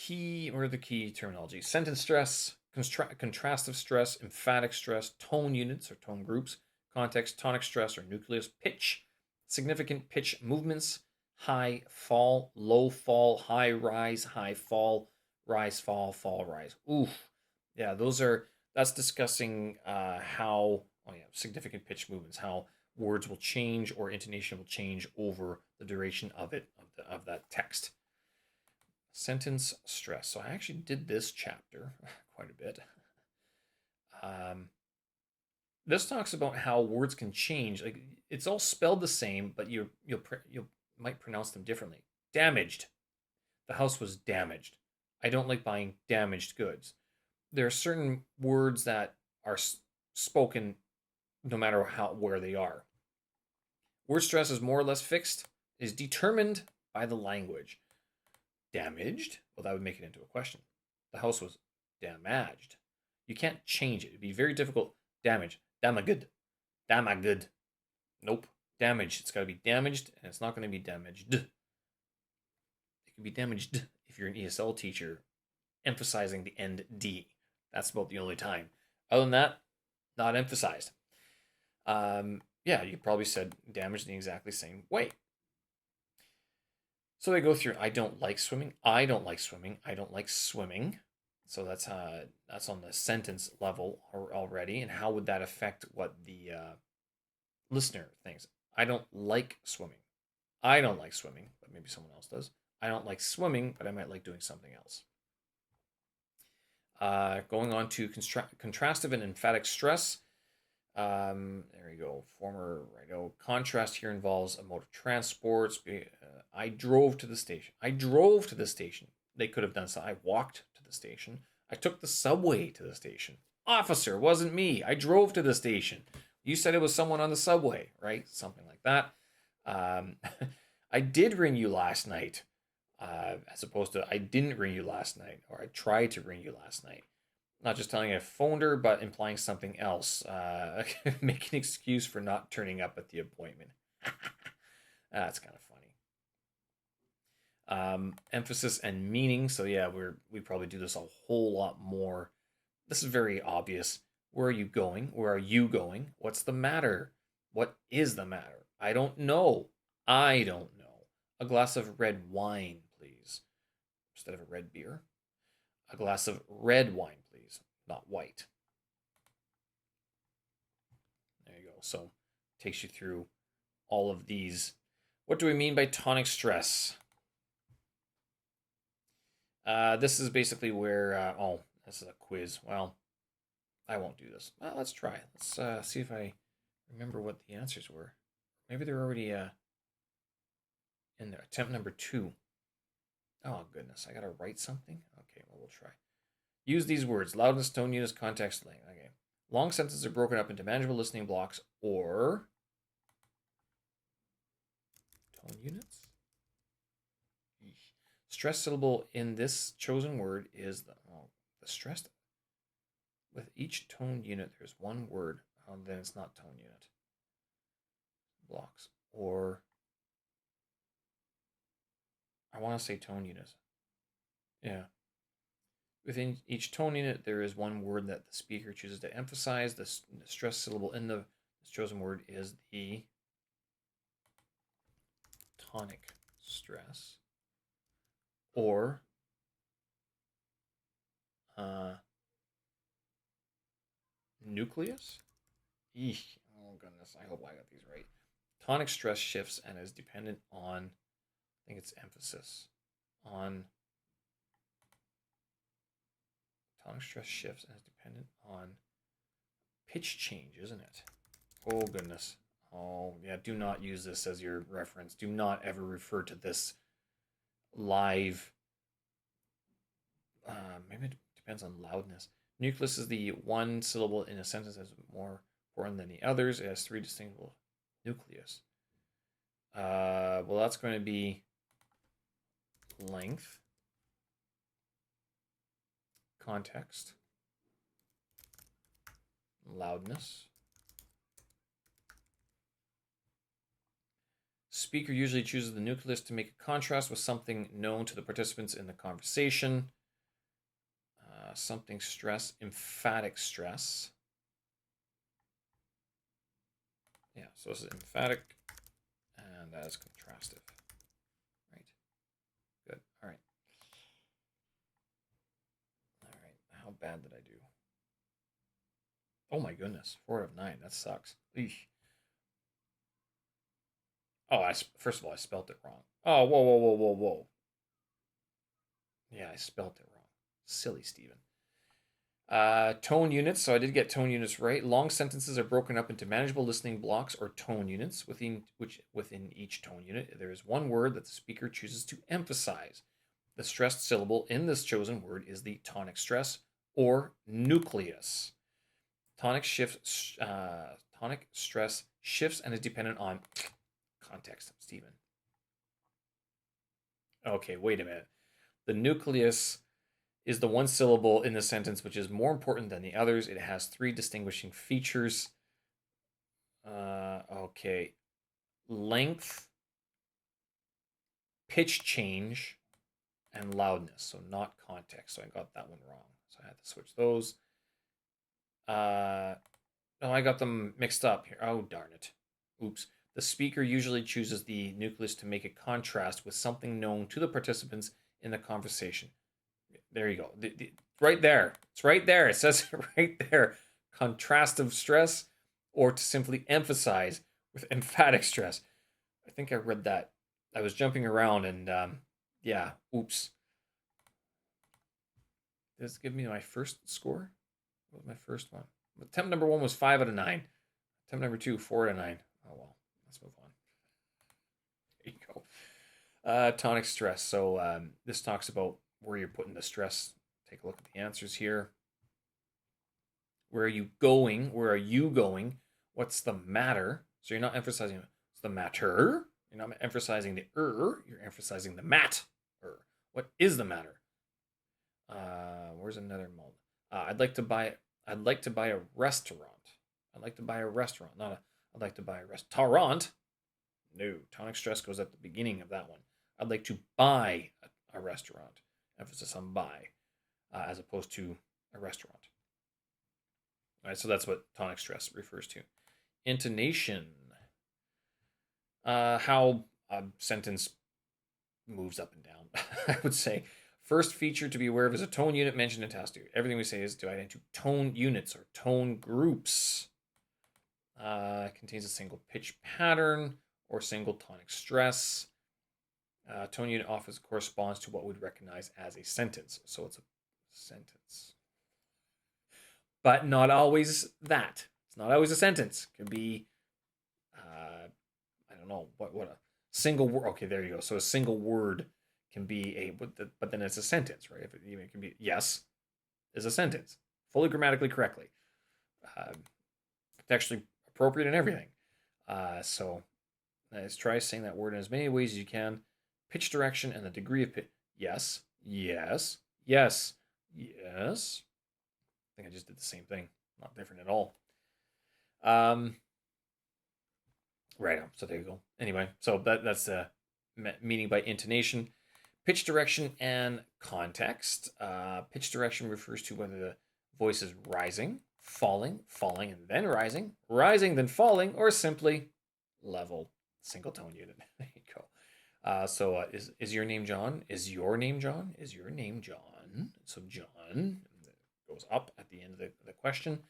S1: The key terminology: sentence stress, contrastive stress, emphatic stress, tone units or tone groups, context, tonic stress or nucleus, pitch, significant pitch movements, high fall, low fall, high rise, high fall, rise, fall, fall, rise. Oof. Yeah, that's discussing how, oh yeah, significant pitch movements, how words will change or intonation will change over the duration of of that text. Sentence stress. So I actually did this chapter quite a bit. Um, this talks about how words can change. Like it's all spelled the same, but you might pronounce them differently. Damaged. The house was damaged. I don't like buying damaged goods. There are certain words that are spoken no matter where they are. Word stress is more or less fixed, is determined by the language. Damaged, well, that would make it into a question. The house was damaged. You can't change it. It'd be very difficult. Damage. Damaged. Damaged. Nope. Damaged. It's got to be damaged, and it's not going to be damaged. It can be damaged if you're an ESL teacher, emphasizing the end D. That's about the only time. Other than that, not emphasized. Yeah, you probably said damaged in the exactly same way. So they go through. I don't like swimming. I don't like swimming. I don't like swimming. So that's on the sentence level already. And how would that affect what the listener thinks? I don't like swimming. I don't like swimming, but maybe someone else does. I don't like swimming, but I might like doing something else. Going on to contrastive and emphatic stress. There you go. Former righto. Contrast here involves a mode of transport. I drove to the station. I drove to the station. They could have done so. I walked to the station. I took the subway to the station. Officer, wasn't me. I drove to the station. You said it was someone on the subway, right? Something like that. I did ring you last night, as opposed to I didn't ring you last night, or I tried to ring you last night. Not just telling you I phoned her, but implying something else. Make an excuse for not turning up at the appointment. That's kind of funny. Emphasis and meaning. So yeah, we probably do this a whole lot more. This is very obvious. Where are you going? Where are you going? What's the matter? What is the matter? I don't know. I don't know. A glass of red wine, please. Instead of a red beer. A glass of red wine, please, not white. There you go. So takes you through all of these. What do we mean by tonic stress? This is basically where, oh, this is a quiz. Well, I won't do this. Well, let's try. Let's see if I remember what the answers were. Maybe they're already in there. Attempt number 2. Oh, goodness. I got to write something? Okay, well, we'll try. Use these words. Loudness, tone units, context, length. Okay. Long sentences are broken up into manageable listening blocks or tone units. Stress syllable in this chosen word is the stressed. With each tone unit, there's one word. Then it's not tone unit. Blocks. Or I want to say tone unit. Yeah. Within each tone unit, there is one word that the speaker chooses to emphasize. The stress syllable in the chosen word is the tonic stress. Or nucleus? Eesh. Oh, goodness. I hope I got these right. Tonic stress shifts and is dependent on, I think it's emphasis, on tonic stress shifts and is dependent on pitch change, isn't it? Oh, goodness. Oh, yeah, do not use this as your reference. Do not ever refer to this live. Maybe it depends on loudness. Nucleus is the one syllable in a sentence that's more important than the others. It has 3 distinguishable nucleus. Well, that's going to be length, context, loudness. Speaker usually chooses the nucleus to make a contrast with something known to the participants in the conversation. Something stress, emphatic stress. Yeah, so this is emphatic, and that is contrastive. Right. Good. All right. bad did I do? Oh my goodness, 4 out of 9. That sucks. Eesh. Oh, first of all, I spelt it wrong. Oh, whoa, whoa, whoa, whoa, whoa. Yeah, I spelt it wrong. Silly Steven. Tone units. So I did get tone units right. Long sentences are broken up into manageable listening blocks or tone units. Within each tone unit, there is one word that the speaker chooses to emphasize. The stressed syllable in this chosen word is the tonic stress or nucleus. Tonic stress shifts and is dependent on context, Stephen. Okay, wait a minute. The nucleus is the one syllable in the sentence which is more important than the others. It has 3 distinguishing features. Okay. Length, pitch change, and loudness. So not context. So I got that one wrong. So I had to switch those. No, I got them mixed up here. Oh, darn it. Oops. The speaker usually chooses the nucleus to make a contrast with something known to the participants in the conversation. There you go. Right there. It's right there. It says it right there. Contrastive stress, or to simply emphasize with emphatic stress. I think I read that. I was jumping around and, yeah, oops. Does this give me my first score? What was my first one? Attempt number 1 was 5 out of 9. Attempt number 2, 4 out of 9. Oh, well. Let's move on. There you go. Tonic stress. So this talks about where you're putting the stress. Take a look at the answers here. Where are you going? Where are you going? What's the matter? So you're not emphasizing what's the matter. You're not emphasizing the you're emphasizing the mat. What is the matter? Where's another moment? I'd like to buy a restaurant. I'd like to buy a restaurant, not a I'd like to buy a restaurant. No, tonic stress goes at the beginning of that one. I'd like to buy a restaurant. Emphasis on buy, as opposed to a restaurant. All right, so that's what tonic stress refers to. Intonation. How a sentence moves up and down, I would say. First feature to be aware of is a tone unit mentioned in task 2. Everything we say is divided into tone units or tone groups. Contains a single pitch pattern or single tonic stress. Tone unit often corresponds to what we'd recognize as a sentence. So it's a sentence. But not always that. It's not always a sentence. It could be, I don't know, what a single word. Okay, there you go. So a single word can be but then it's a sentence, right? It can be, yes, is a sentence. Fully grammatically correctly. Textually appropriate and everything. So let's try saying that word in as many ways as you can. Pitch direction and the degree of pitch. Yes, yes, yes, yes. I think I just did the same thing. Not different at all. Right on. So there you go. Anyway, so that's the meaning by intonation. Pitch direction and context. Pitch direction refers to whether the voice is rising, falling, falling, and then rising, then falling, or simply level. Single tone unit. There you go. So is your name John? Is your name John? Is your name John? So John goes up at the end of the question.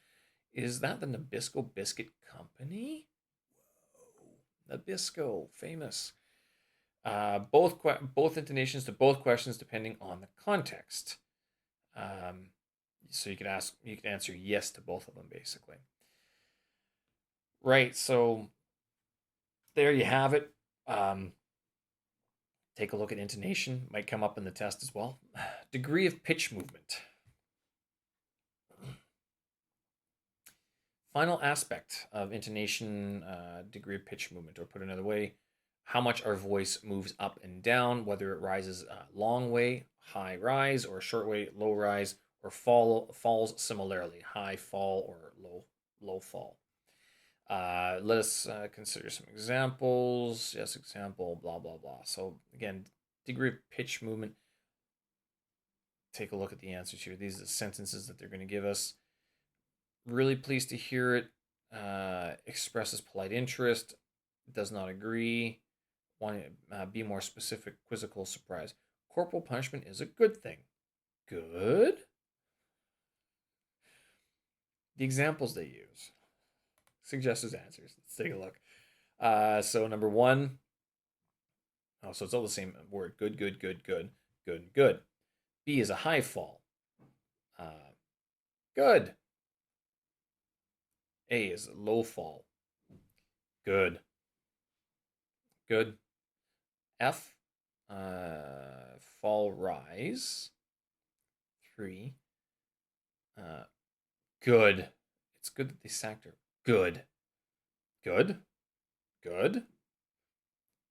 S1: Is that the Nabisco Biscuit Company? Whoa. Nabisco, famous. Both intonations to both questions depending on the context. So you can answer yes to both of them basically. Right. So there you have it. Take a look at intonation. Might come up in the test as well. Degree of pitch movement. Final aspect of intonation, degree of pitch movement, or put another way, how much our voice moves up and down, whether it rises a long way, high rise, or a short way, low rise, or falls similarly, high fall or low fall. Let us consider some examples. Yes, example, blah, blah, blah. So again, degree of pitch movement. Take a look at the answers here. These are the sentences that they're going to give us. Really pleased to hear it. Expresses polite interest. Does not agree. Want to be more specific. Quizzical surprise. Corporal punishment is a good thing. Good? The examples they use. Suggested answers. Let's take a look. So number one, oh, so it's all the same word. Good, good, good, good, good, good. B is a high fall. Good. A is a low fall. Good. Good. F, fall rise. 3. Uh, good. It's good that they sacked her. Good. Good. Good.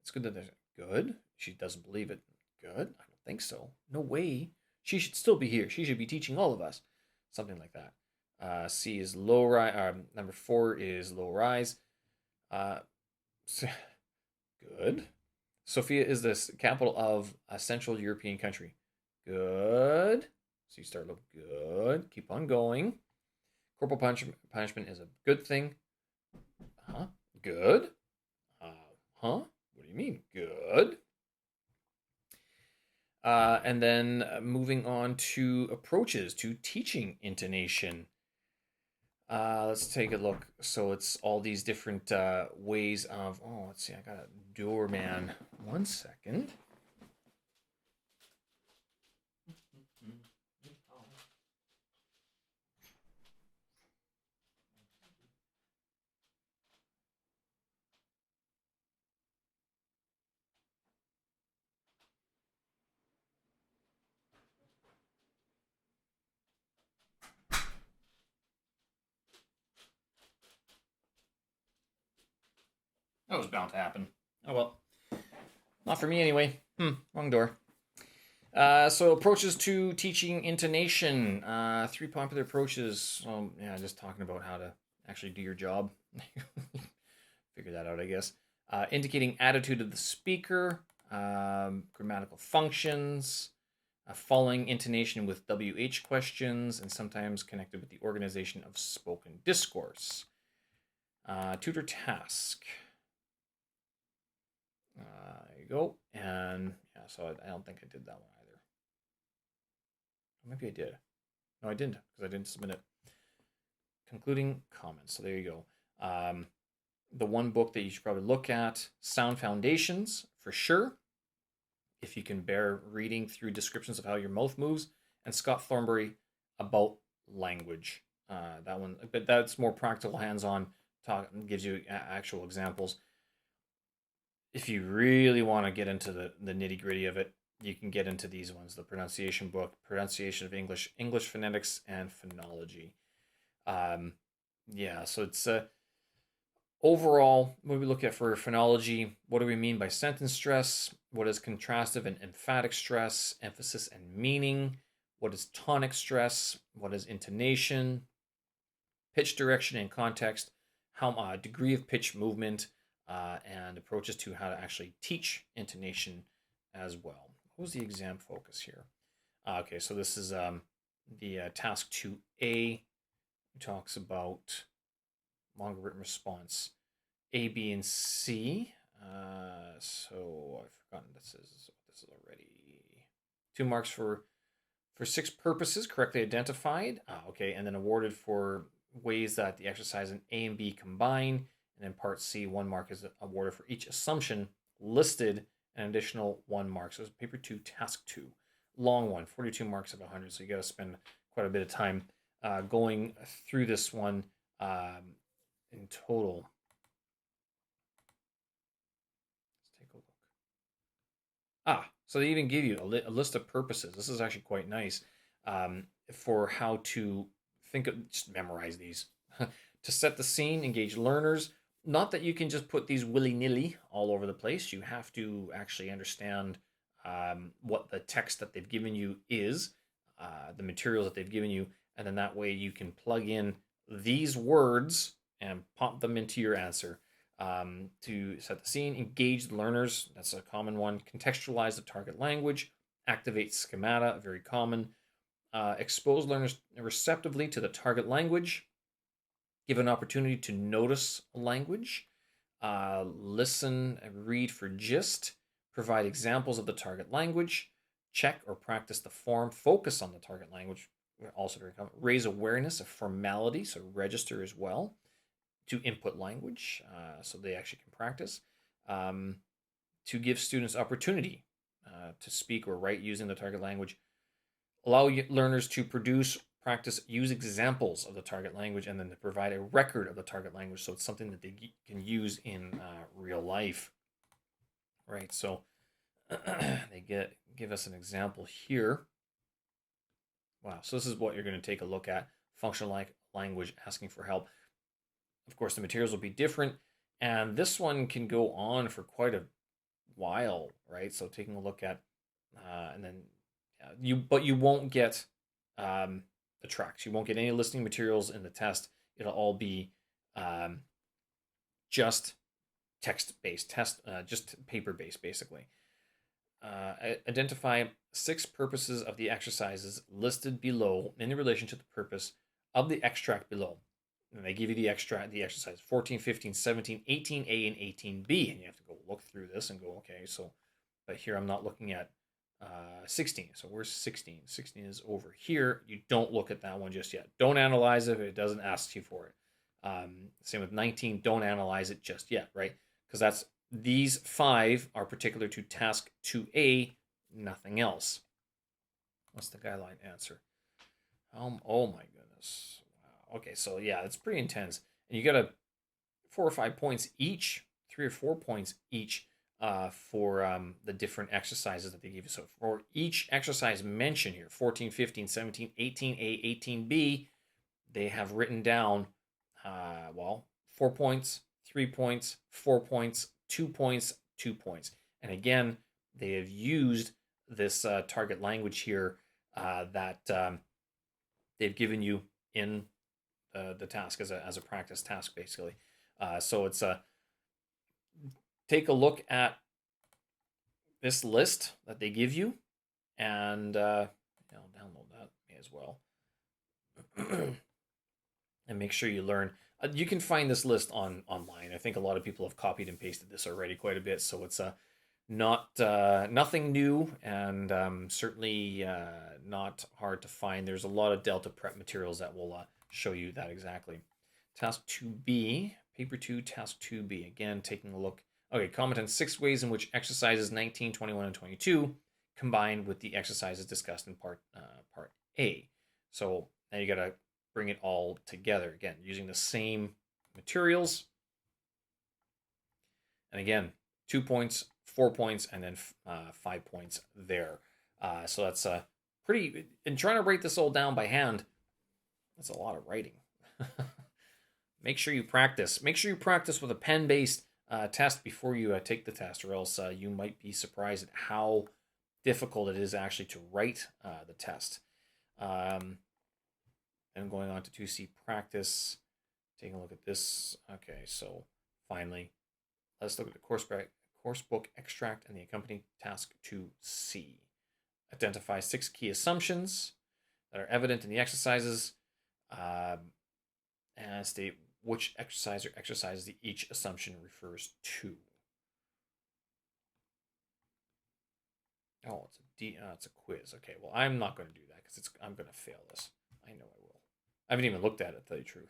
S1: It's good that they're good. She doesn't believe it. Good. I don't think so. No way. She should still be here. She should be teaching all of us. Something like that. C is low rise. Number 4 is low rise. Uh, good. Sofia is the capital of a Central European country. Good. So you start looking good. Keep on going. Corporal punishment is a good thing. Huh? Good. Huh? What do you mean? Good. And then moving on to approaches to teaching intonation. Let's take a look. So it's all these different ways of. Oh, let's see. I got a doorman. 1 second. That was bound to happen. Oh well. Not for me anyway. Wrong door. So approaches to teaching intonation. 3 popular approaches. Yeah, just talking about how to actually do your job. Figure that out, I guess. Indicating attitude of the speaker, grammatical functions, following intonation with WH questions, and sometimes connected with the organization of spoken discourse. Tutor task. There you go. And yeah, so I don't think I did that one either. Maybe I did. No, I didn't, because I didn't submit it. Concluding comments. So there you go. The one book that you should probably look at, Sound Foundations, for sure, if you can bear reading through descriptions of how your mouth moves, and Scott Thornbury, About Language. That one, but that's more practical, hands-on, talk, gives you actual examples. If you really want to get into the nitty-gritty of it, you can get into these ones, the pronunciation book, Pronunciation of English, English Phonetics, and Phonology. Yeah, so it's overall, when we look at for phonology, what do we mean by sentence stress? What is contrastive and emphatic stress, emphasis and meaning? What is tonic stress? What is intonation? Pitch direction and context, how degree of pitch movement, and approaches to how to actually teach intonation as well. What was the exam focus here? Okay, so this is the task 2A. Talks about longer written response. A, B, and C. So I've forgotten this is already 2 marks for 6 purposes correctly identified. Okay, and then awarded for ways that the exercise in A and B combine. And then part C, 1 mark is awarded for each assumption listed, an additional 1 mark. So it's paper 2, task 2. Long one, 42 marks of 100. So you got to spend quite a bit of time going through this one in total. Let's take a look. So they even give you a list of purposes. This is actually quite nice for how to think of, just memorize these. To set the scene, engage learners. Not that you can just put these willy-nilly all over the place. You have to actually understand what the text that they've given you is, the materials that they've given you, and then that way you can plug in these words and pop them into your answer. To set the scene, engage learners, that's a common one. Contextualize the target language, activate schemata, very common. Expose learners receptively to the target language, give an opportunity to notice language, listen and read for gist, provide examples of the target language, check or practice the form, focus on the target language, also very common. Raise awareness of formality, so register as well. To input language, so they actually can practice. Um, to give students opportunity to speak or write using the target language. Allow learners to produce, practice, use examples of the target language, and then to provide a record of the target language, so it's something that they can use in real life. Right, so they give us an example here. Wow, so this is what you're going to take a look at. Functional language asking for help. Of course, the materials will be different, and this one can go on for quite a while, right? So taking a look at, and then you won't get the tracks. You won't get any listening materials in the test. It'll all be um, just text-based test, just paper-based, basically. Identify 6 purposes of the exercises listed below in relation to the purpose of the extract below. And they give you the exercise 14, 15, 17, 18A, and 18B. And you have to go look through this and go, okay, so, but here I'm not looking at 16. So where's 16? 16 is over here. You don't look at that one just yet. Don't analyze it if it doesn't ask you for it. Same with 19. Don't analyze it just yet, right? Because these 5 are particular to task 2A, nothing else. What's the guideline answer? Oh my goodness. Wow. Okay, so yeah, it's pretty intense. And you got 4 or 5 points each, 3 or 4 points each for the different exercises that they give you. So for each exercise mentioned here, 14, 15, 17, 18A, 18B, they have written down, 4 points, 3 points, 4 points, 2 points, 2 points. And again, they have used this target language here that they've given you in the task as a practice task, basically. So it's take a look at this list that they give you, and I'll download that as well, and make sure you learn. You can find this list online. I think a lot of people have copied and pasted this already quite a bit, so it's nothing new, and certainly not hard to find. There's a lot of Delta prep materials that will show you that exactly. Task 2B, paper 2, task 2B. Again, taking a look. Okay, comment on 6 ways in which exercises 19, 21, and 22 combine with the exercises discussed in part A. So now you got to bring it all together. Again, using the same materials. And again, 2 points, 4 points, and then 5 points there. So that's pretty, and trying to write this all down by hand, that's a lot of writing. Make sure you practice. Make sure you practice with a pen-based test before you take the test, or else you might be surprised at how difficult it is actually to write the test. And going on to 2C practice, taking a look at this. Okay, so finally, let's look at the course book extract and the accompanying task 2C. Identify 6 key assumptions that are evident in the exercises, and state which exercise or exercises each assumption refers to. Oh, it's a quiz. Okay, well, I'm not going to do that because I'm going to fail this. I know I will. I haven't even looked at it, to tell you the truth.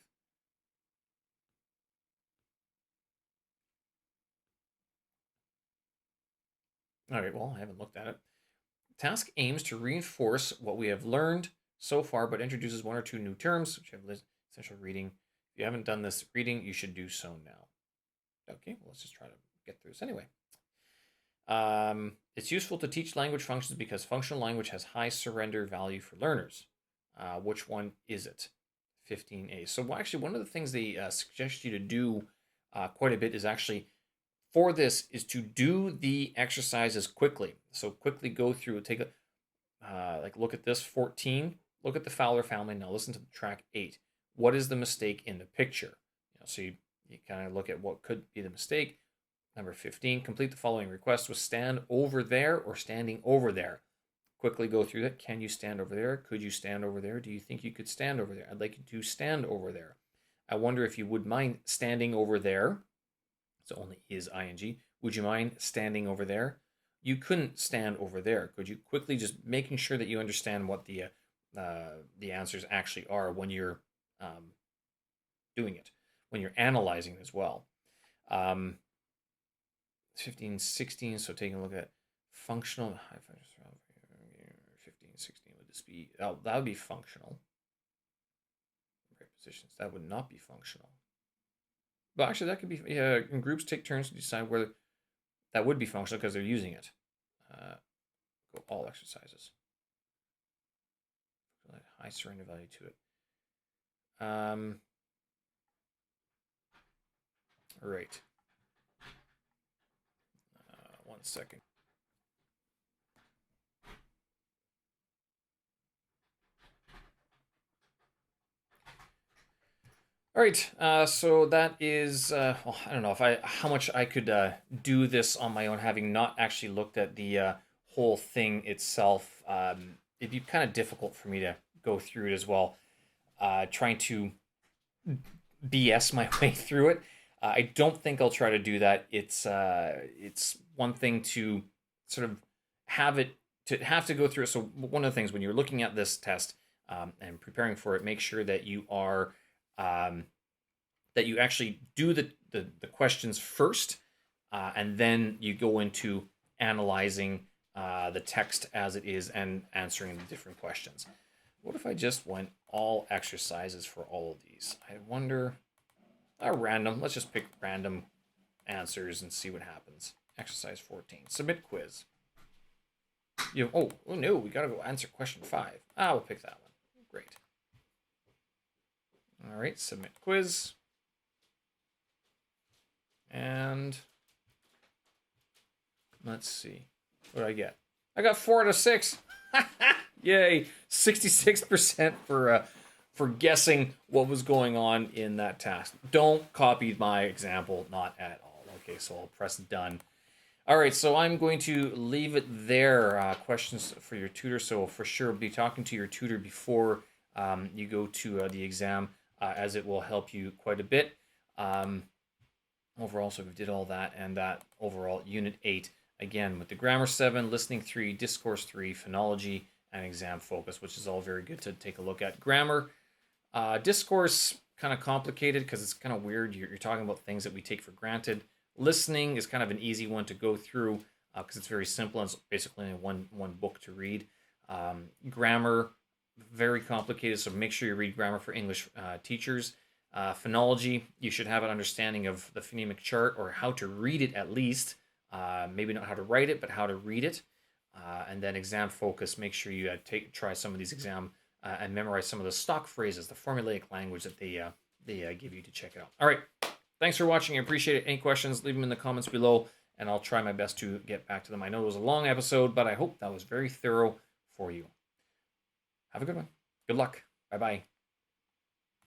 S1: All right, well, I haven't looked at it. Task aims to reinforce what we have learned so far, but introduces 1 or 2 new terms, which have essential reading. If you haven't done this reading, you should do so now. Okay, well, let's just try to get through this anyway. It's useful to teach language functions because functional language has high surrender value for learners. Which one is it? 15A. So actually, one of the things they suggest you to do quite a bit is actually, for this, is to do the exercises quickly. So quickly go through, take a look at this 14. Look at the Fowler family. Now listen to track 8. What is the mistake in the picture? So you kind of look at what could be the mistake. Number 15, complete the following request with stand over there or standing over there. Quickly go through that. Can you stand over there? Could you stand over there? Do you think you could stand over there? I'd like you to stand over there. I wonder if you would mind standing over there. So only is ing. Would you mind standing over there? You couldn't stand over there. Could you quickly just making sure that you understand what the the answers actually are when you're um, doing it, when you're analyzing it as well. Um, 15, 16. So taking a look at functional. 15, 16. Would this be? Oh, that would be functional. Prepositions. That would not be functional. But actually, that could be. Yeah, groups take turns to decide whether that would be functional because they're using it. Go all exercises. High surrender value to it. Right. 1 second. All right, so that is, well, I don't know if how much I could do this on my own, having not actually looked at the whole thing itself. It'd be kind of difficult for me to go through it as well, trying to BS my way through it. I don't think I'll try to do that. It's one thing to sort of have it have to go through it. So one of the things when you're looking at this test and preparing for it, make sure that you are um, that you actually do the questions first, and then you go into analyzing the text as it is and answering the different questions. What if I just went all exercises for all of these? I wonder. Random. Let's just pick random answers and see what happens. Exercise 14. Submit quiz. Oh no, we gotta go answer question 5. We'll pick that one. Great. All right, submit quiz. And let's see. What did I get? I got 4 out of 6. Yay! 66% for guessing what was going on in that task. Don't copy my example, not at all. Okay, so I'll press done. All right, so I'm going to leave it there. Questions for your tutor. So for sure, be talking to your tutor before you go to the exam, as it will help you quite a bit. Overall, so we did all that, and that overall Unit 8, again, with the Grammar 7, Listening 3, Discourse 3, Phonology, and Exam Focus, which is all very good to take a look at. Grammar, discourse, kind of complicated because it's kind of weird. You're talking about things that we take for granted. Listening is kind of an easy one to go through because it's very simple. And it's basically one book to read. Grammar, very complicated, so make sure you read Grammar for English teachers. Phonology, you should have an understanding of the phonemic chart or how to read it at least. Maybe not how to write it, but how to read it. And then exam focus, make sure you try some of these exam and memorize some of the stock phrases, the formulaic language that they give you to check it out. All right, thanks for watching. I appreciate it. Any questions, leave them in the comments below, and I'll try my best to get back to them. I know it was a long episode, but I hope that was very thorough for you. Have a good one. Good luck. Bye-bye.